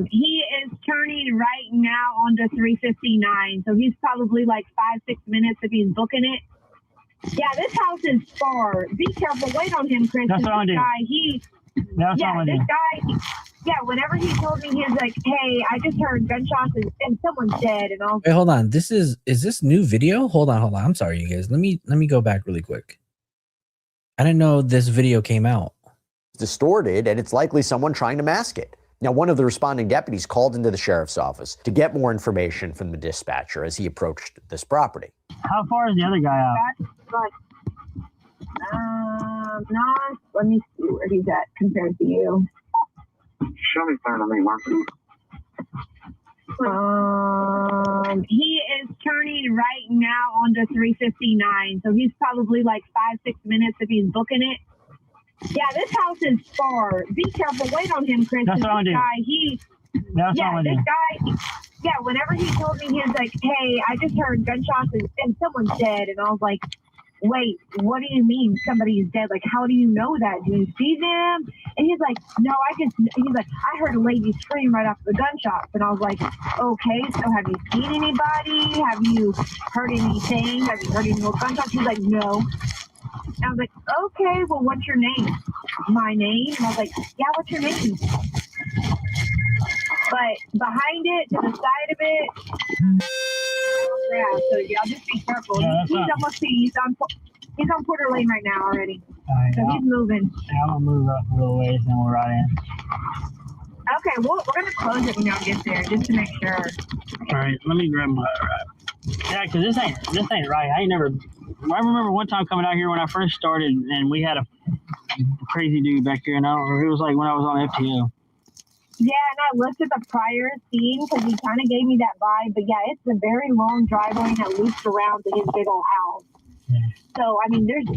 He is turning right now onto 359, so he's probably like 5-6 minutes if he's booking it. Yeah, this house is far. Be careful. Wait on him, Chris. That's what I'm doing. That's what I'm doing. Whenever he told me, he was like, hey, I just heard gunshots and someone's dead and all. Wait, hold on. Is this new video? Hold on. I'm sorry, you guys. Let me go back really quick. I didn't know this video came out. Distorted, and it's likely someone trying to mask it. Now, one of the responding deputies called into the sheriff's office to get more information from the dispatcher as he approached this property. How far is the other guy out? Not. Let me see where he's at compared to you. Show me front of me, Marcy. He is turning right now onto 359, so he's probably like 5-6 minutes if he's booking it. Yeah, this house is far. Be careful. Wait on him, Chris. That's what I'm doing. Whenever he told me, he was like, hey, I just heard gunshots and someone's dead. And I was like, wait, what do you mean somebody's dead? Like, how do you know that? Do you see them? And he's like, no, he's like, I heard a lady scream right after the gunshots. And I was like, okay, so have you seen anybody? Have you heard anything? Have you heard any more gunshots? He's like, no. And I was like, okay, well, what's your name? My name? And I was like, yeah, what's your name? But behind it, to the side of it, yeah, so y'all just be careful. Yeah, he's on Porter Lane right now already. So he's moving. Yeah, I'm going to move up a little ways and we're right in. Okay, we're going to close it when y'all get there, just to make sure. All right, let me grab my... Yeah, because this ain't right. I remember one time coming out here when I first started, and we had a crazy dude back here, and it was like when I was on FTO. Yeah, and I looked at the prior scene because he kind of gave me that vibe. But yeah, it's a very long driveway that loops around to his big old house. Yeah. So I mean, there's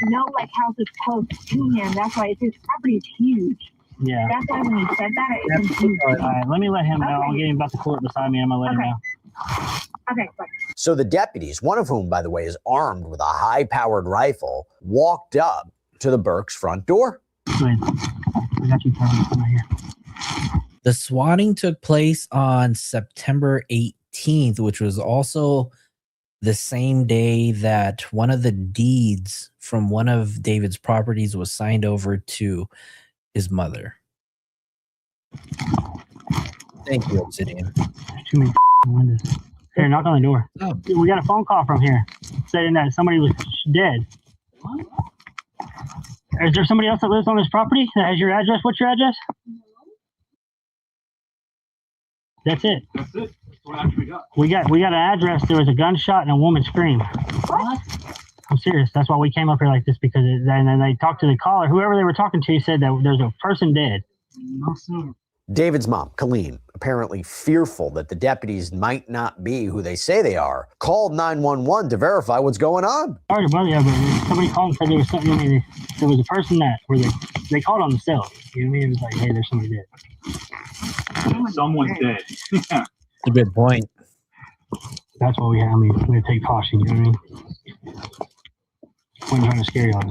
no like houses close to him. That's why his property is huge. Yeah. That's why when he said that, it confused me. All right, let me let him know. Okay. I'll get him about the court beside me. I'm gonna let him know. Okay, fine. So the deputies, one of whom, by the way, is armed with a high-powered rifle, walked up to the Burke's front door. Wait, I got you covered here. The swatting took place on September 18th, which was also the same day that one of the deeds from one of David's properties was signed over to his mother. Thank you, Obsidian. Too many windows. Here, knock on the door. Oh. We got a phone call from here saying that somebody was dead. What? Is there somebody else that lives on this property that has your address? What's your address? That's it. That's it. That's what actually got. We got an address. There was a gunshot and a woman screamed. What? I'm serious. That's why we came up here like this, because and then they talked to the caller. Whoever they were talking to said that there's a person dead. No, sir. David's mom, Colleen, apparently fearful that the deputies might not be who they say they are, called 911 to verify what's going on. Sorry, brother, yeah, but somebody called and said there was something. I mean, there was a person that they called on themselves. You know what I mean? It was like, hey, there's somebody dead. Someone's dead. That's a good point. That's what we have. I mean, we have to take caution. You know what I mean? Wasn't trying to scare y'all.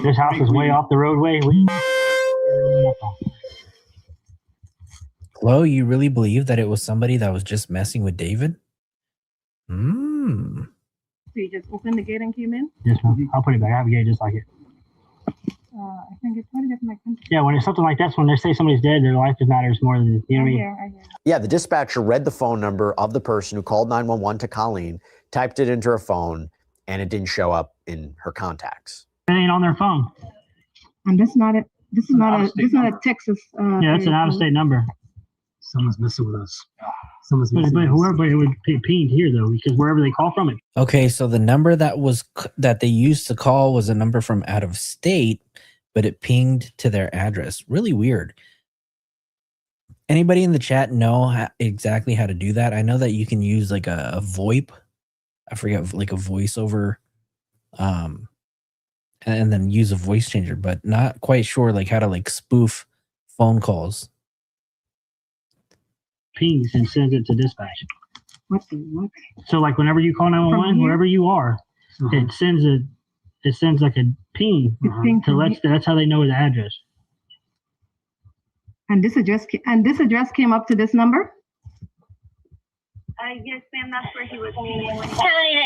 This house is way off the roadway. Chloe, you really believe that it was somebody that was just messing with David? So you just opened the gate and came in? Yes, ma'am. I'll put it back. I have a gate just like it. I think it's totally different. Yeah, when it's something like this, when they say somebody's dead, their life just matters more than, you know what I mean? I hear. Yeah, the dispatcher read the phone number of the person who called 911 to Colleen, typed it into her phone, and it didn't show up in her contacts. It ain't on their phone. And this is not a Texas. Yeah, it's an out-of-state number. Someone's messing with us. Someone's But, messing but with whoever it would be pinged here though, because wherever they call from it. Okay, so the number that they used to call was a number from out of state, but it pinged to their address. Really weird. Anybody in the chat know exactly how to do that? I know that you can use like a VoIP. I forget, like a voiceover, and then use a voice changer, but not quite sure like how to like spoof phone calls. Pings and sends it to dispatch. What the what? So like whenever you call 911, wherever you are, it sends like a ping to that's how they know the address. And this address came up to this number? Yes, ma'am, that's where he was meeting.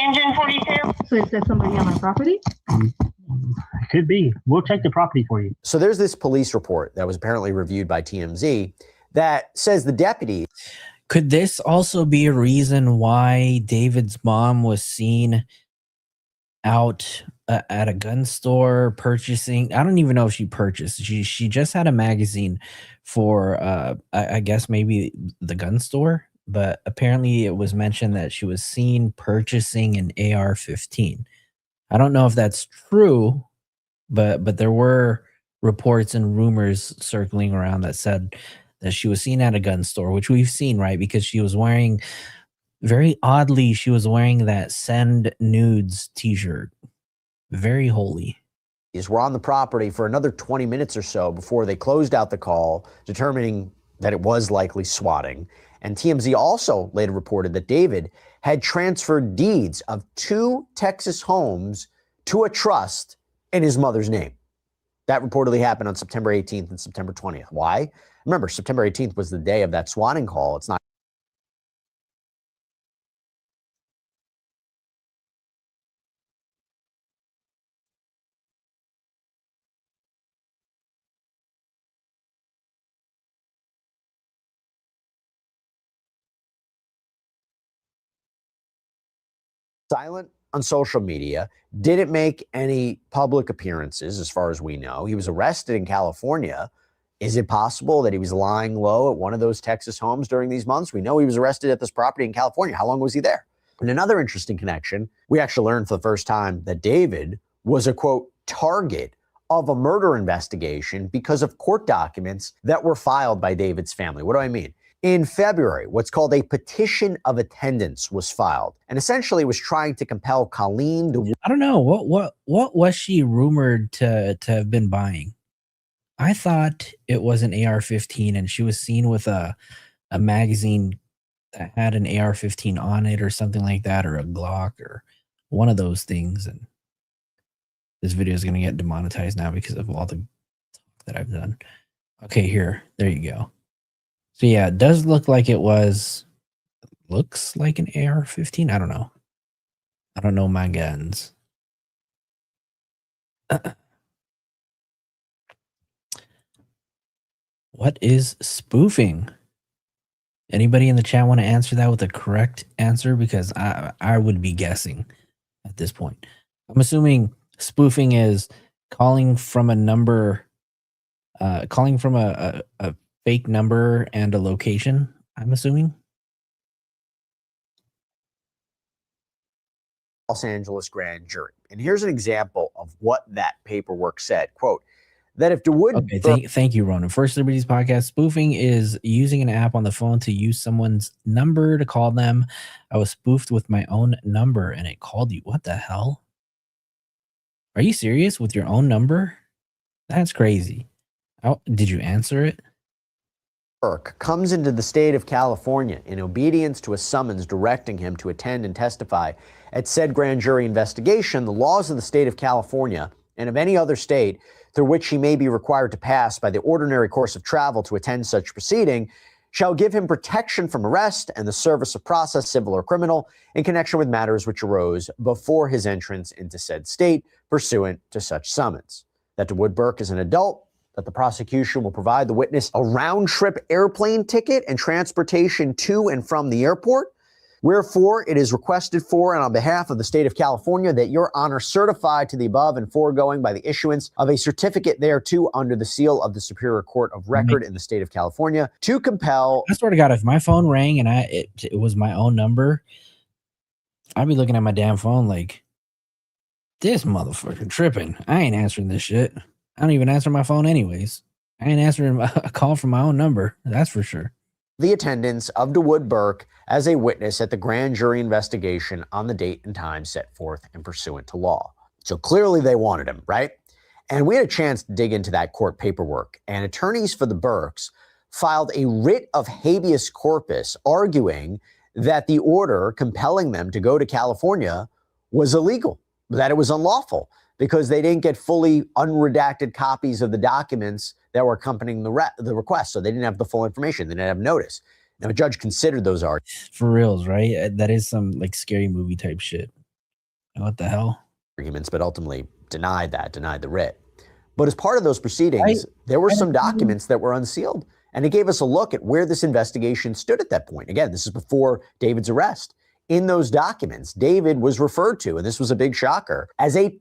Engine 42. So it says somebody on my property? It could be. We'll check the property for you. So there's this police report that was apparently reviewed by TMZ that says the deputy. Could this also be a reason why David's mom was seen out at a gun store purchasing? I don't even know if she purchased. She just had a magazine for I guess maybe the gun store, but apparently it was mentioned that she was seen purchasing an AR-15. I don't know if that's true, but there were reports and rumors circling around that said that she was seen at a gun store, which we've seen, right? Because she was wearing, very oddly, she was wearing that Send Nudes t-shirt. Very holy. Were on the property for another 20 minutes or so before they closed out the call, determining that it was likely swatting. And TMZ also later reported that David had transferred deeds of 2 Texas homes to a trust in his mother's name. That reportedly happened on September 18th and September 20th. Why? Remember, September 18th was the day of that swatting call. It's not. Silent on social media, didn't make any public appearances as far as we know. He was arrested in California. Is it possible that he was lying low at one of those Texas homes during these months? We know he was arrested at this property in California. How long was he there? And another interesting connection, we actually learned for the first time that David was a, quote, target of a murder investigation because of court documents that were filed by David's family. What do I mean? In February, what's called a petition of attendance was filed, and essentially was trying to compel Colleen to. I don't know what was she rumored to have been buying. I thought it was an AR-15, and she was seen with a magazine that had an AR-15 on it, or something like that, or a Glock, or one of those things. And this video is going to get demonetized now because of all the talk that I've done. Okay, here, there you go. So yeah, it does look like it was, looks like an AR-15. I don't know. I don't know my guns. What is spoofing? Anybody in the chat want to answer that with a correct answer? Because I would be guessing at this point. I'm assuming spoofing is calling from a number, calling from a fake number and a location, I'm assuming. Los Angeles grand jury. And here's an example of what that paperwork said. Quote, that if DeWood... Okay, thank you, Ronan. First Liberties Podcast. Spoofing is using an app on the phone to use someone's number to call them. I was spoofed with my own number and it called you. What the hell? Are you serious? With your own number? That's crazy. How, did you answer it? Comes into the state of California in obedience to a summons directing him to attend and testify at said grand jury investigation. The laws of the state of California and of any other state through which he may be required to pass by the ordinary course of travel to attend such proceeding shall give him protection from arrest and the service of process, civil or criminal, in connection with matters which arose before his entrance into said state pursuant to such summons. That DeWood Burke is an adult, that the prosecution will provide the witness a round-trip airplane ticket and transportation to and from the airport, Wherefore, it is requested for and on behalf of the state of California that your honor certify to the above and foregoing by the issuance of a certificate thereto under the seal of the Superior Court of Record in the state of California to compel. I swear to God, if my phone rang and it was my own number, I'd be looking at my damn phone like, this motherfucker tripping. I ain't answering this shit. I don't even answer my phone anyways. I ain't answering a call from my own number. That's for sure. The attendance of DeWood Burke as a witness at the grand jury investigation on the date and time set forth and pursuant to law. So clearly they wanted him, right? And we had a chance to dig into that court paperwork, and attorneys for the Burkes filed a writ of habeas corpus arguing that the order compelling them to go to California was illegal, that it was unlawful because they didn't get fully unredacted copies of the documents that were accompanying the request. So they didn't have the full information. They didn't have notice. Now, a judge considered those arguments. For reals, right? That is some like scary movie type shit. What the hell? Arguments, but ultimately denied the writ. But as part of those proceedings, there were some documents that were unsealed. And it gave us a look at where this investigation stood at that point. Again, this is before David's arrest. In those documents, David was referred to, and this was a big shocker, as a...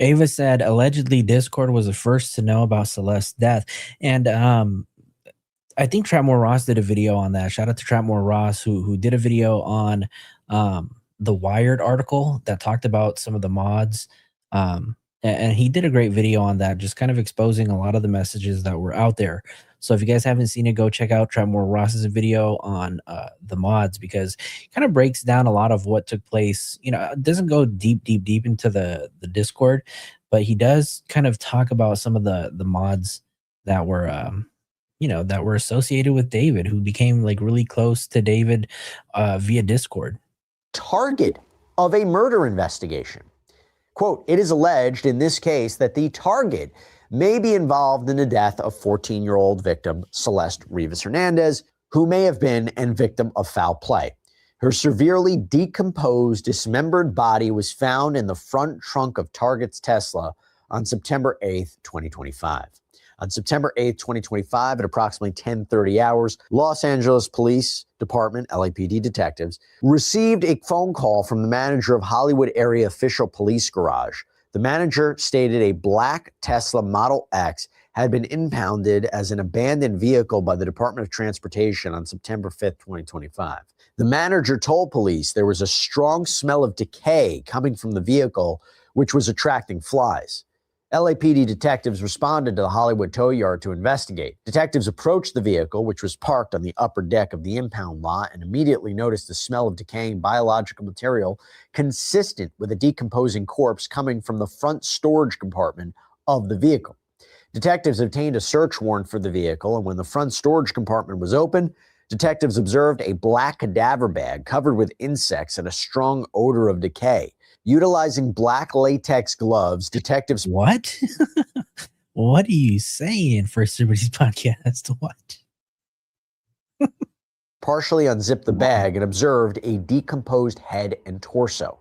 Ava said, allegedly, Discord was the first to know about Celeste's death. And I think Trapmore Ross did a video on that. Shout out to Trapmore Ross, who did a video on the Wired article that talked about some of the mods. And he did a great video on that, just kind of exposing a lot of the messages that were out there. So if you guys haven't seen it, go check out Trapmore Ross's video on the mods, because it kind of breaks down a lot of what took place. You know, it doesn't go deep into the Discord, but he does kind of talk about some of the mods that were, that were associated with David, who became like really close to David via Discord. Target of a murder investigation. Quote, it is alleged in this case that the target may be involved in the death of 14-year-old victim Celeste Rivas Hernandez, who may have been and victim of foul play. Her severely decomposed, dismembered body was found in the front trunk of Target's Tesla on September 8th, 2025. On September 8th, 2025, at approximately 10:30 hours, Los Angeles Police Department, LAPD detectives, received a phone call from the manager of Hollywood Area Official Police Garage. The manager stated a black Tesla Model X had been impounded as an abandoned vehicle by the Department of Transportation on September 5th, 2025. The manager told police there was a strong smell of decay coming from the vehicle, which was attracting flies. LAPD detectives responded to the Hollywood tow yard to investigate. Detectives approached the vehicle, which was parked on the upper deck of the impound lot, and immediately noticed the smell of decaying biological material consistent with a decomposing corpse coming from the front storage compartment of the vehicle. Detectives obtained a search warrant for the vehicle, and when the front storage compartment was opened, detectives observed a black cadaver bag covered with insects and a strong odor of decay. Utilizing black latex gloves, detectives... What? What are you saying, First Liberties Podcast? What? partially unzipped the bag and observed a decomposed head and torso.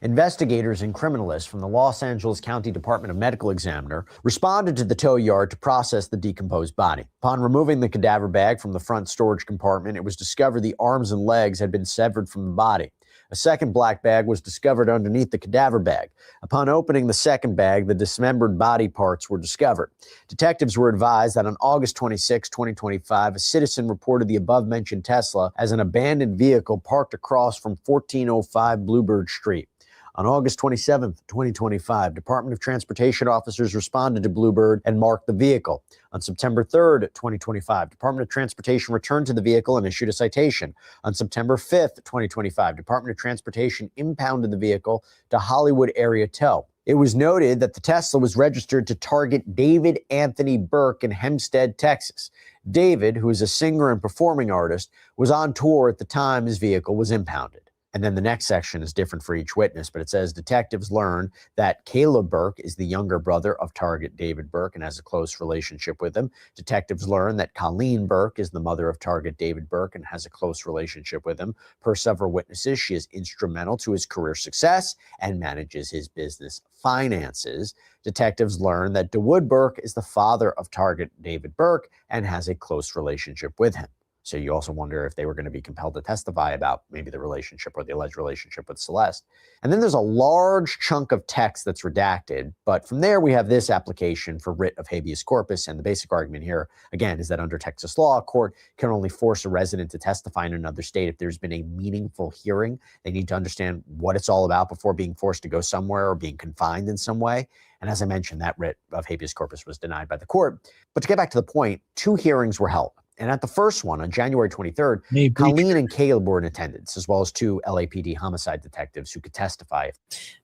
Investigators and criminalists from the Los Angeles County Department of Medical Examiner responded to the tow yard to process the decomposed body. Upon removing the cadaver bag from the front storage compartment, it was discovered the arms and legs had been severed from the body. A second black bag was discovered underneath the cadaver bag. Upon opening the second bag, the dismembered body parts were discovered. Detectives were advised that on August 26, 2025, a citizen reported the above-mentioned Tesla as an abandoned vehicle parked across from 1405 Bluebird Street. On August 27, 2025, Department of Transportation officers responded to Bluebird and marked the vehicle. On September 3, 2025, Department of Transportation returned to the vehicle and issued a citation. On September 5, 2025, Department of Transportation impounded the vehicle to Hollywood Area Tow. It was noted that the Tesla was registered to target David Anthony Burke in Hempstead, Texas. David, who is a singer and performing artist, was on tour at the time his vehicle was impounded. And then the next section is different for each witness, but it says detectives learn that Caleb Burke is the younger brother of target David Burke and has a close relationship with him. Detectives learn that Colleen Burke is the mother of target David Burke and has a close relationship with him. Per several witnesses, she is instrumental to his career success and manages his business finances. Detectives learn that DeWood Burke is the father of target David Burke and has a close relationship with him. So you also wonder if they were going to be compelled to testify about maybe the relationship or the alleged relationship with Celeste. And then there's a large chunk of text that's redacted. But from there, we have this application for writ of habeas corpus. And the basic argument here, again, is that under Texas law, a court can only force a resident to testify in another state if there's been a meaningful hearing. They need to understand what it's all about before being forced to go somewhere or being confined in some way. And as I mentioned, that writ of habeas corpus was denied by the court. But to get back to the point, 2 hearings were held. And at the first one, on January 23rd, Colleen and Caleb were in attendance, as well as 2 LAPD homicide detectives who could testify.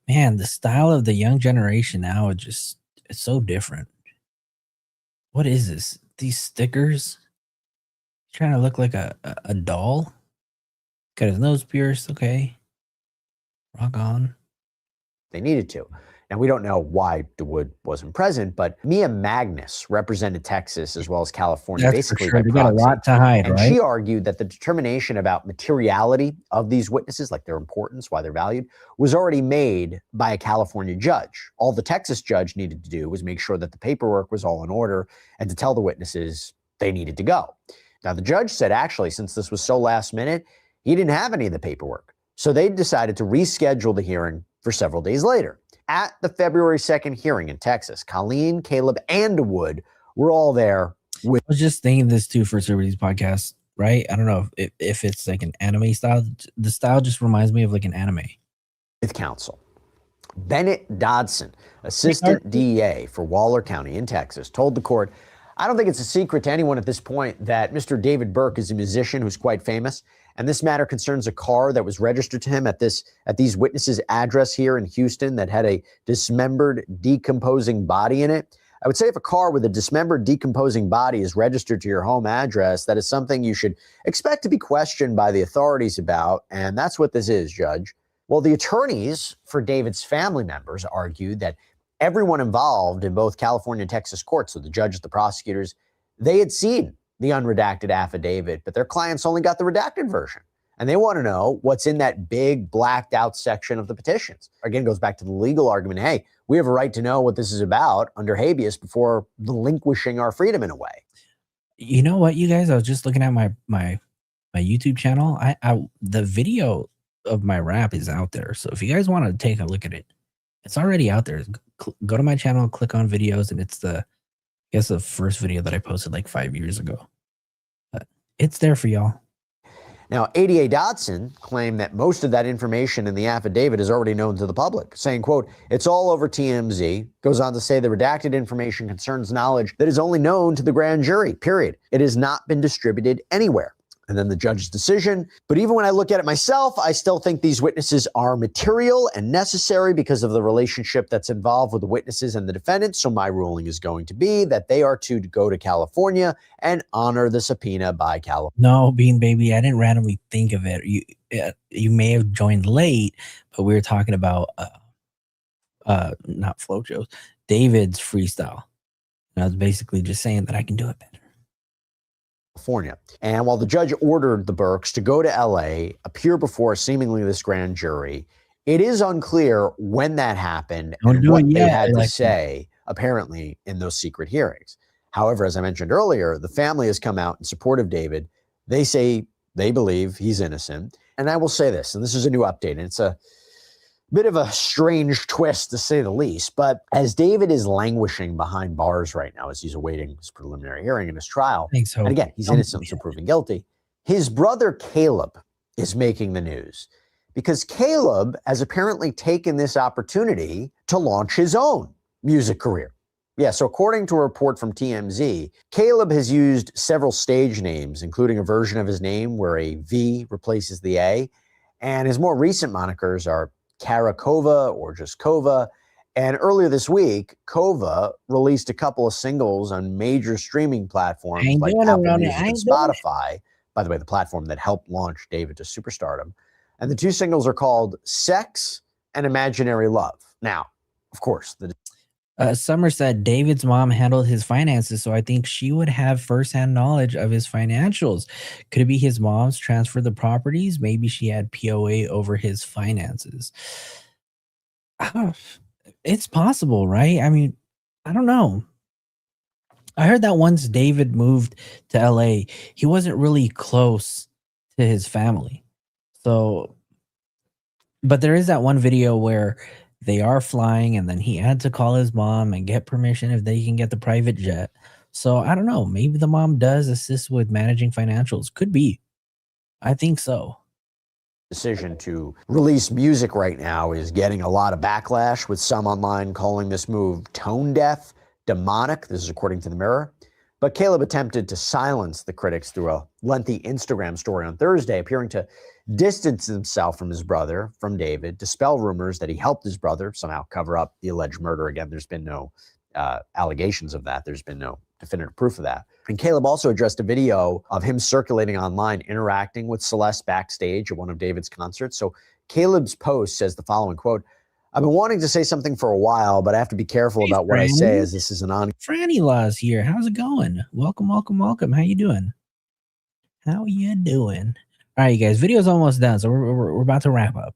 Man, the style of the young generation now it's so different. What is this? These stickers? Trying to look like a doll? Got his nose pierced. Okay. Rock on. They needed to. Now, we don't know why DeWood wasn't present, but Mia Magnus represented Texas as well as California. That's basically for sure. They by got a proxy. lot to hide, And right? she argued that the determination about materiality of these witnesses, like their importance, why they're valued, was already made by a California judge. All the Texas judge needed to do was make sure that the paperwork was all in order and to tell the witnesses they needed to go. Now, the judge said, actually, since this was so last minute, he didn't have any of the paperwork. So they decided to reschedule the hearing for several days later. At the February 2nd hearing in Texas, Colleen, Caleb, and DeWood were all there with. I was just thinking this too for Celebrities podcast, right? I don't know if it's like an anime style. The style just reminds me of like an anime. With counsel. Bennett Dodson, assistant DA for Waller County in Texas, told the court, I don't think it's a secret to anyone at this point that Mr. David Burke is a musician who's quite famous. And this matter concerns a car that was registered to him at these witnesses' address here in Houston that had a dismembered, decomposing body in it. I would say if a car with a dismembered, decomposing body is registered to your home address, that is something you should expect to be questioned by the authorities about. And that's what this is, Judge. Well, the attorneys for David's family members argued that everyone involved in both California and Texas courts, so the judges, the prosecutors, they had seen the unredacted affidavit, but their clients only got the redacted version. And they want to know what's in that big blacked out section of the petitions. Again, goes back to the legal argument. Hey, we have a right to know what this is about under habeas before relinquishing our freedom in a way. You know what, you guys? I was just looking at my YouTube channel. The video of my rap is out there. So if you guys want to take a look at it, it's already out there. Go to my channel, click on videos, and it's the first video that I posted like 5 years ago. But it's there for y'all. Now, ADA Dodson claimed that most of that information in the affidavit is already known to the public, saying, quote, it's all over TMZ. Goes on to say the redacted information concerns knowledge that is only known to the grand jury, period. It has not been distributed anywhere. And then the judge's decision. But even when I look at it myself, I still think these witnesses are material and necessary because of the relationship that's involved with the witnesses and the defendants. So my ruling is going to be that they are to go to California and honor the subpoena by California. No, Bean Baby, I didn't randomly think of it. You may have joined late, but we were talking about not Flojo's, David's freestyle. And I was basically just saying that I can do it better. California. And while the judge ordered the Burks to go to LA, appear before seemingly this grand jury, it is unclear when that happened and what they had to say, apparently, in those secret hearings. However, as I mentioned earlier, the family has come out in support of David. They say they believe he's innocent. And I will say this, and this is a new update, and it's a bit of a strange twist to say the least, but as David is languishing behind bars right now as he's awaiting his preliminary hearing in his trial, and again, he's innocent until proven guilty, his brother Caleb is making the news because Caleb has apparently taken this opportunity to launch his own music career. Yeah, so according to a report from TMZ, Caleb has used several stage names, including a version of his name where a V replaces the A, and his more recent monikers are Karakova or just Kova. And earlier this week, Kova released a couple of singles on major streaming platforms like Apple Music and Spotify. By the way, the platform that helped launch David to superstardom. And the 2 singles are called Sex and Imaginary Love. Now, of course, Summer said David's mom handled his finances, so I think she would have firsthand knowledge of his financials. Could it be his mom's transferred the properties? Maybe she had POA over his finances. It's possible, right? I mean, I don't know. I heard that once David moved to LA, he wasn't really close to his family. So, but there is that one video where they are flying and then he had to call his mom and get permission if they can get the private jet. So I don't know. Maybe the mom does assist with managing financials. Could be. I think so. Decision to release music right now is getting a lot of backlash, with some online calling this move tone deaf, demonic. This is according to the Mirror. But Caleb attempted to silence the critics through a lengthy Instagram story on Thursday, appearing to distance himself from his brother, from David, dispel rumors that he helped his brother somehow cover up the alleged murder. Again, there's been no allegations of that. There's been no definitive proof of that. And Caleb also addressed a video of him circulating online, interacting with Celeste backstage at one of David's concerts. So Caleb's post says the following, quote, "I've been wanting to say something for a while, but I have to be careful about what I say, as this is an on." Franny Laws here. How's it going? Welcome, welcome, welcome. How you doing? How you doing? All right, you guys. Video's almost done, so we're about to wrap up.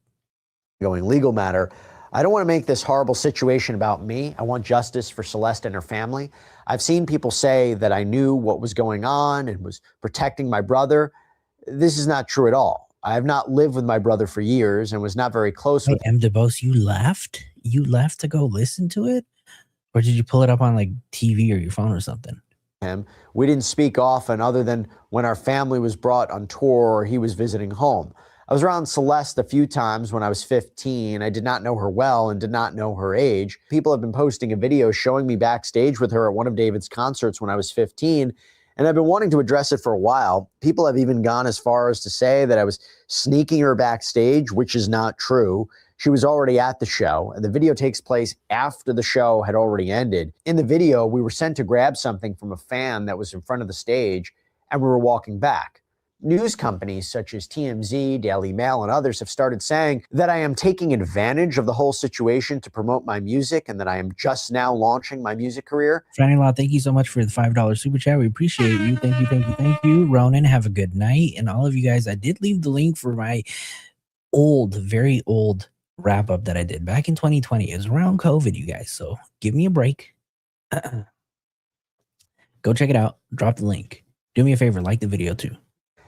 Going legal matter. I don't want to make this horrible situation about me. I want justice for Celeste and her family. I've seen people say that I knew what was going on and was protecting my brother. This is not true at all. I have not lived with my brother for years and was not very close with him. M. DeBose, you left? You left to go listen to it? Or did you pull it up on like TV or your phone or something? We didn't speak often, other than when our family was brought on tour or he was visiting home. I was around Celeste a few times when I was 15. I did not know her well and did not know her age. People have been posting a video showing me backstage with her at one of David's concerts when I was 15, and I've been wanting to address it for a while. People have even gone as far as to say that I was sneaking her backstage, which is not true. She was already at the show, and the video takes place after the show had already ended. In the video, we were sent to grab something from a fan that was in front of the stage, and we were walking back. News companies such as TMZ, Daily Mail, and others have started saying that I am taking advantage of the whole situation to promote my music and that I am just now launching my music career. Franny Law, thank you so much for the $5 super chat. We appreciate you. Thank you, thank you, thank you. Ronan, have a good night. And all of you guys, I did leave the link for my old, very old wrap up that I did back in 2020. It was around COVID, you guys. So give me a break. Go check it out. Drop the link. Do me a favor, like the video too.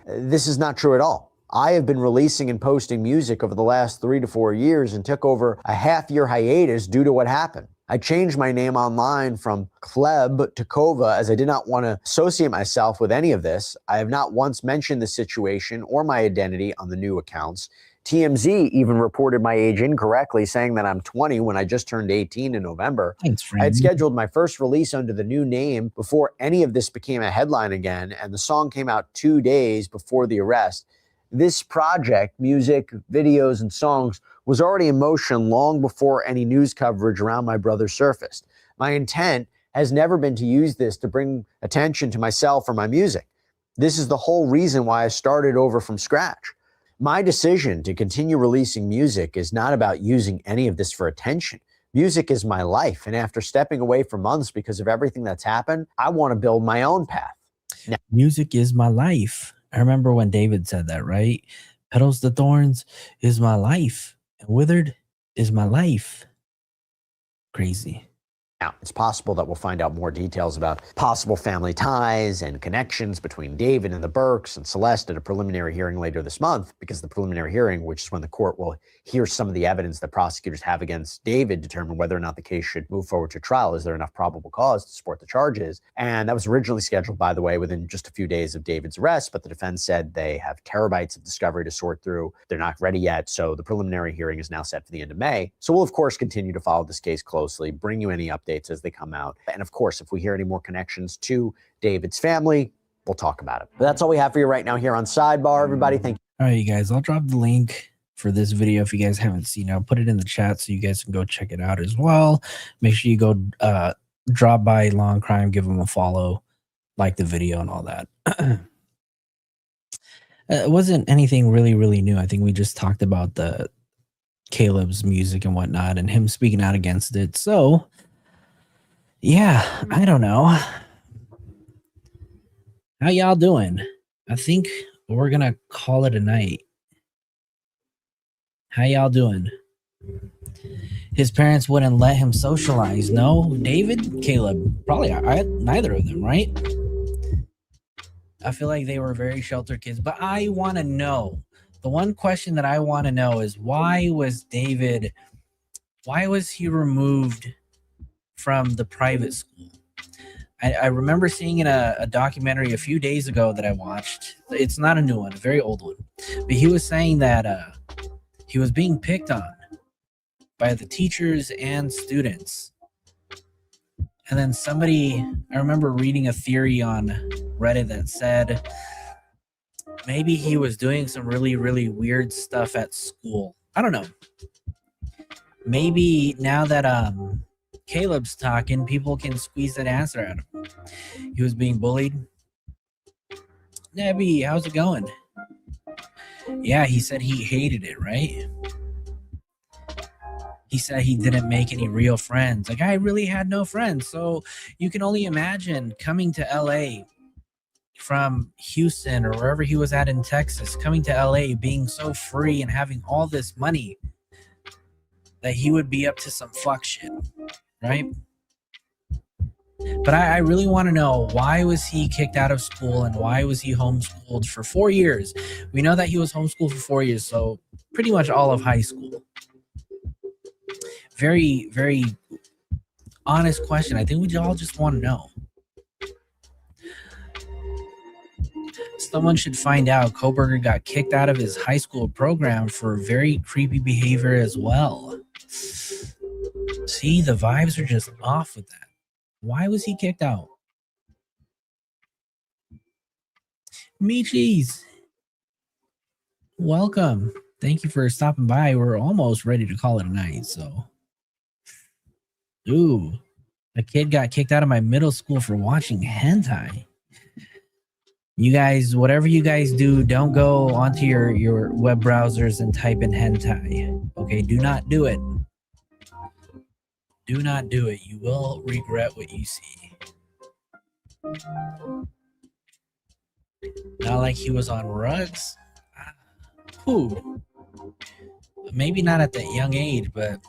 This is not true at all. I have been releasing and posting music over the last 3 to 4 years and took over a half-year hiatus due to what happened. I changed my name online from Kleb to Kova as I did not want to associate myself with any of this. I have not once mentioned the situation or my identity on the new accounts. TMZ even reported my age incorrectly, saying that I'm 20 when I just turned 18 in November. Thanks, I had scheduled my first release under the new name before any of this became a headline again, and the song came out 2 days before the arrest. This project, music, videos, and songs, was already in motion long before any news coverage around my brother surfaced. My intent has never been to use this to bring attention to myself or my music. This is the whole reason why I started over from scratch. My decision to continue releasing music is not about using any of this for attention. Music is my life, and after stepping away for months because of everything that's happened, I want to build my own path. Now, music is my life. I remember when David said that, right? Petals to Thorns is my life, and Withered is my life. Crazy. Now, it's possible that we'll find out more details about possible family ties and connections between David and the Burks and Celeste at a preliminary hearing later this month, because the preliminary hearing, which is when the court will hear some of the evidence that prosecutors have against David, determine whether or not the case should move forward to trial. Is there enough probable cause to support the charges? And that was originally scheduled, by the way, within just a few days of David's arrest, but the defense said they have terabytes of discovery to sort through. They're not ready yet, so the preliminary hearing is now set for the end of May. So we'll, of course, continue to follow this case closely, bring you any updates as they come out. And of course, if we hear any more connections to David's family, we'll talk about it. But that's all we have for you right now here on Sidebar. Everybody, thank you. All right, you guys, I'll drop the link for this video if you guys haven't seen it. I'll put it in the chat so you guys can go check it out as well. Make sure you go drop by Long Crime, give them a follow, like the video and all that. It wasn't anything really, really new. I think we just talked about the Caleb's music and whatnot and him speaking out against it. So, yeah, I don't know. How y'all doing? I think we're going to call it a night. How y'all doing? his parents wouldn't let him socialize. No, David, Caleb, probably neither of them, right? I feel like they were very sheltered kids. But I want to know, the one question that I want to know is why was he removed from the private school? I remember seeing in a documentary a few days ago that I watched. It's not a new one, a very old one. But he was saying that he was being picked on by the teachers and students. And then I remember reading a theory on Reddit that said maybe he was doing some really, really weird stuff at school. I don't know. Maybe now that Caleb's talking, people can squeeze that answer out of him. He was being bullied. Nebby, how's it going? Yeah, he said he hated it, right? He said he didn't make any real friends. Like, I really had no friends. So you can only imagine coming to LA from Houston or wherever he was at in Texas, coming to LA, being so free and having all this money, that he would be up to some fuck shit, right? But I really want to know, why was he kicked out of school and why was he homeschooled for 4 years? We know that he was homeschooled for 4 years, so pretty much all of high school. Very, very honest question. I think we all just want to know. Someone should find out. Koberger got kicked out of his high school program for very creepy behavior as well. See, the vibes are just off with that. Why was he kicked out? Michis, welcome. Thank you for stopping by. We're almost ready to call it a night, so. Ooh, a kid got kicked out of my middle school for watching hentai. You guys, whatever you guys do, don't go onto your web browsers and type in hentai. Okay, do not do it. Do not do it. You will regret what you see. Not like he was on rugs. Ooh. Maybe not at that young age, but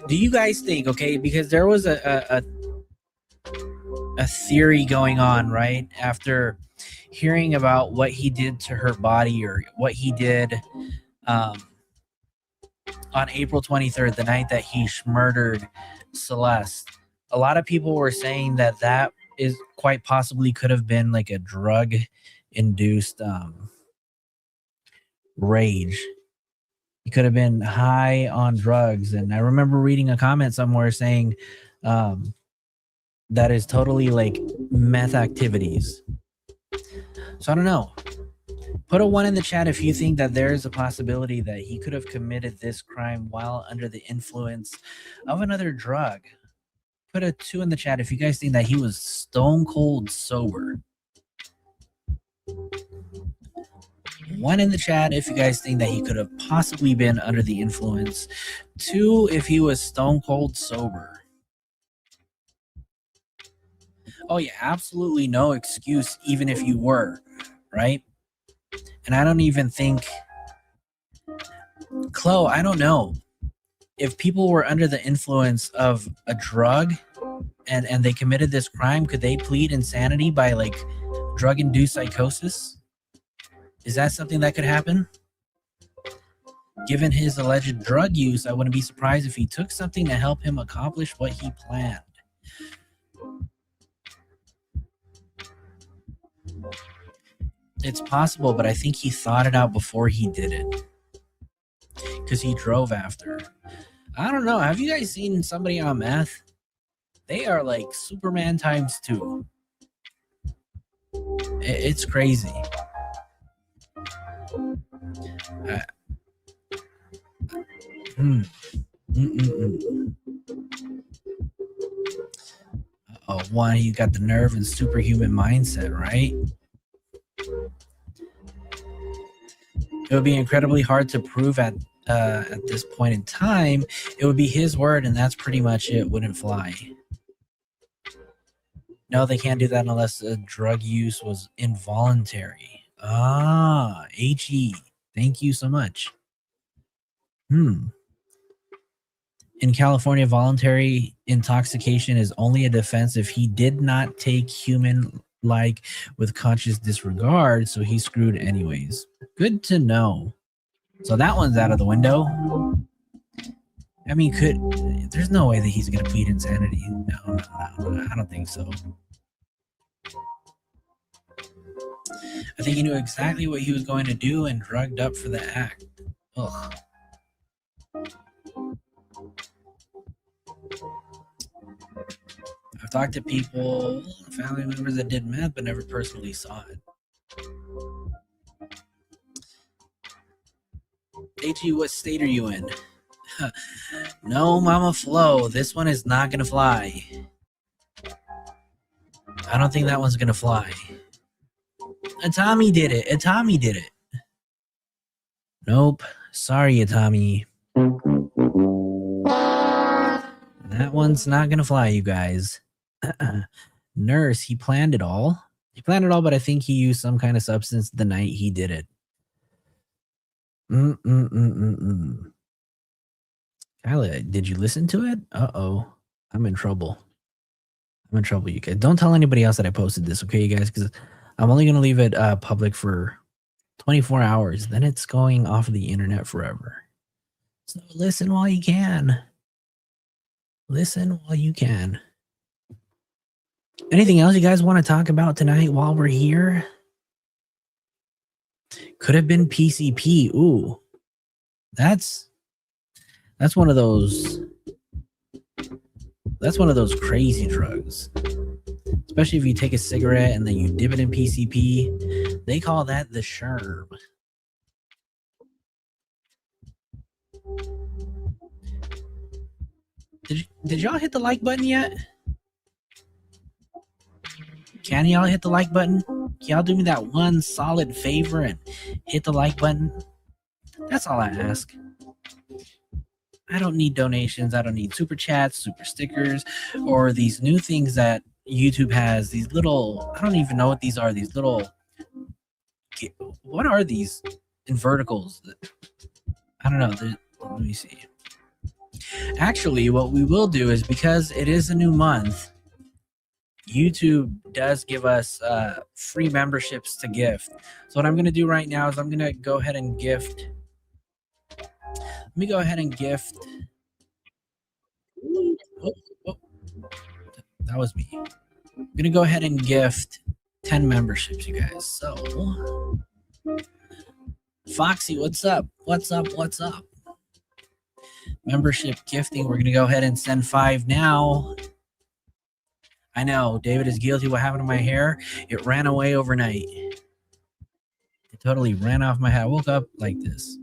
do you guys think, okay, because there was a theory going on, right, after hearing about what he did to her body, or what he did on April 23rd, the night that he murdered Celeste. A lot of people were saying that is quite possibly could have been like a drug induced rage. He could have been high on drugs. And I remember reading a comment somewhere saying that is totally like meth activities. So I don't know. Put a 1 in the chat if you think that there is a possibility that he could have committed this crime while under the influence of another drug. Put a 2 in the chat if you guys think that he was stone cold sober. 1 in the chat if you guys think that he could have possibly been under the influence. 2 if he was stone cold sober. Oh yeah, absolutely no excuse even if you were, right? And I don't even think, Chloe, I don't know. If people were under the influence of a drug and they committed this crime, could they plead insanity by like drug-induced psychosis? Is that something that could happen? Given his alleged drug use, I wouldn't be surprised if he took something to help him accomplish what he planned. It's possible, but I think he thought it out before he did it. Because he drove after. I don't know. Have you guys seen somebody on meth? They are like Superman times 2. It's crazy. Oh, one, you got the nerve and superhuman mindset, right? It would be incredibly hard to prove at this point in time. It would be his word, and that's pretty much it. Wouldn't fly. No, they can't do that unless the drug use was involuntary. Ah, HE. Thank you so much. In California, voluntary intoxication is only a defense if he did not take human-like with conscious disregard, so he screwed anyways. Good to know. So that one's out of the window. I mean, there's no way that he's going to plead insanity. No, I don't think so. I think he knew exactly what he was going to do and drugged up for the act. Ugh. I've talked to people, family members that did meth, but never personally saw it. AG, what state are you in? No, Mama Flo, this one is not going to fly. I don't think that one's going to fly. Atami did it. Atami did it. Nope. Sorry, Atami. That one's not going to fly, you guys. Nurse, he planned it all. He planned it all, but I think he used some kind of substance the night he did it. Kyla, did you listen to it? Uh-oh. I'm in trouble. I'm in trouble, you guys. Don't tell anybody else that I posted this, okay, you guys? Because I'm only going to leave it public for 24 hours. Then it's going off of the internet forever. So listen while you can. Listen while you can. Anything else you guys want to talk about tonight while we're here? Could have been PCP. Ooh. That's one of those crazy drugs. Especially if you take a cigarette and then you dip it in PCP. They call that the sherm. Did y'all hit the like button yet? Can y'all hit the like button? Can y'all do me that one solid favor and hit the like button? That's all I ask. I don't need donations. I don't need super chats, super stickers, or these new things that YouTube has. These little, I don't even know what these are. These little, what are these in verticals? I don't know. Let me see. Actually, what we will do is, because it is a new month, YouTube does give us free memberships to gift. So what I'm going to do right now is I'm going to go ahead and gift. Let me go ahead and gift. Oh, that was me. I'm going to go ahead and gift 10 memberships, you guys. So, Foxy, what's up? What's up? What's up? Membership gifting. We're going to go ahead and send 5 now. I know, David is guilty. What happened to my hair? It ran away overnight. It totally ran off my head. I woke up like this.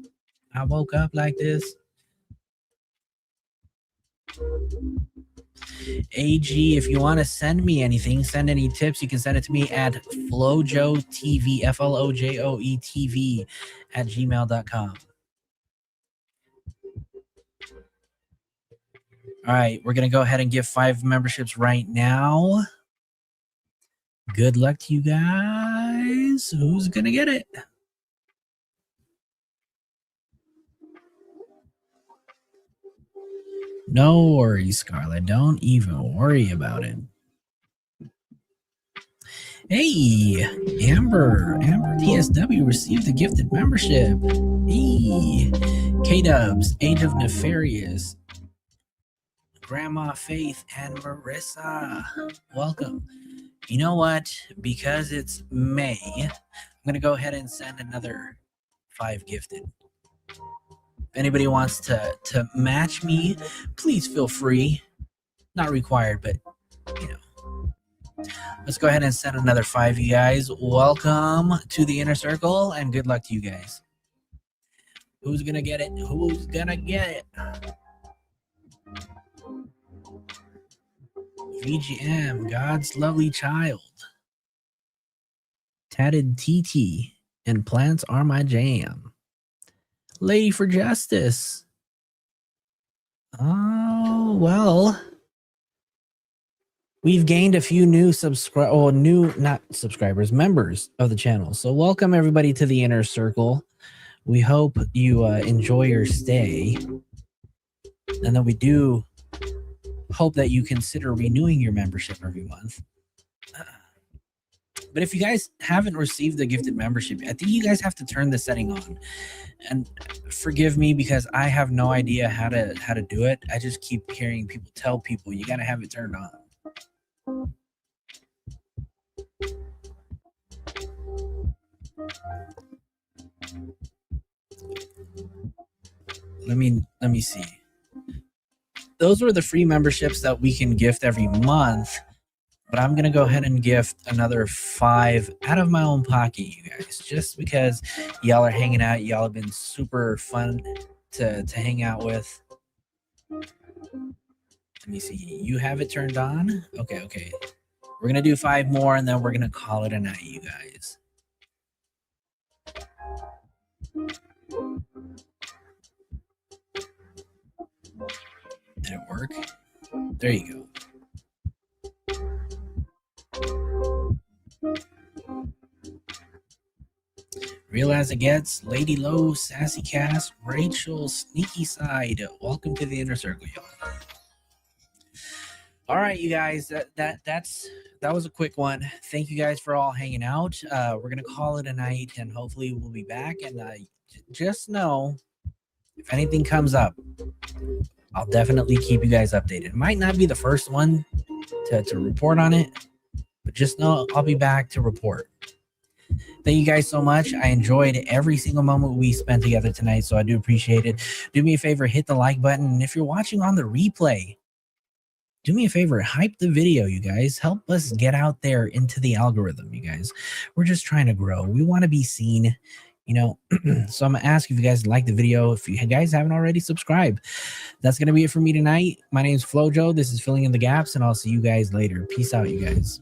AG, if you want to send me anything, send any tips, you can send it to me at FlojoeTV, FLOJOETV at gmail.com. All right, we're going to go ahead and give 5 memberships right now. Good luck to you guys. Who's going to get it? No worries, Scarlett. Don't even worry about it. Hey, Amber TSW received a gifted membership. Hey, K-Dubs, Age of Nefarious, Grandma Faith, and Marissa. Welcome. You know what? Because it's May, I'm going to go ahead and send another 5 gifted. If anybody wants to match me, please feel free. Not required, but, you know. Let's go ahead and send another 5, you guys. Welcome to the Inner Circle, and good luck to you guys. Who's going to get it? Who's going to get it? VGM, God's Lovely Child. Tatted TT, and Plants Are My Jam. Lady for Justice. Oh, well. We've gained a few new members of the channel. So welcome everybody to the Inner Circle. We hope you enjoy your stay. And then we do hope that you consider renewing your membership every month. But if you guys haven't received the gifted membership, I think you guys have to turn the setting on. And forgive me because I have no idea how to do it. I just keep hearing people tell people you got to have it turned on. Let me see. Those were the free memberships that we can gift every month. But I'm going to go ahead and gift another 5 out of my own pocket, you guys, just because y'all are hanging out. Y'all have been super fun to hang out with. Let me see. You have it turned on? Okay. We're going to do 5 more, and then we're going to call it a night, you guys. Did it work? There you go. Real as it gets, Lady Low, Sassy Cass, Rachel, Sneaky Side. Welcome to the inner circle, y'all. All right, you guys, that was a quick one. Thank you guys for all hanging out. We're gonna call it a night, and hopefully we'll be back. And just know, if anything comes up, I'll definitely keep you guys updated. It might not be the first one to report on it, but just know I'll be back to report. Thank you guys so much. I enjoyed every single moment we spent together tonight, so I do appreciate it. Do me a favor, hit the like button. And if you're watching on the replay, do me a favor, hype the video, you guys. Help us get out there into the algorithm, you guys. We're just trying to grow. We want to be seen, you know. So I'm going to ask if you guys like the video. If you guys haven't already, subscribe. That's going to be it for me tonight. My name is Flojo. This is Filling in the Gaps, and I'll see you guys later. Peace out, you guys.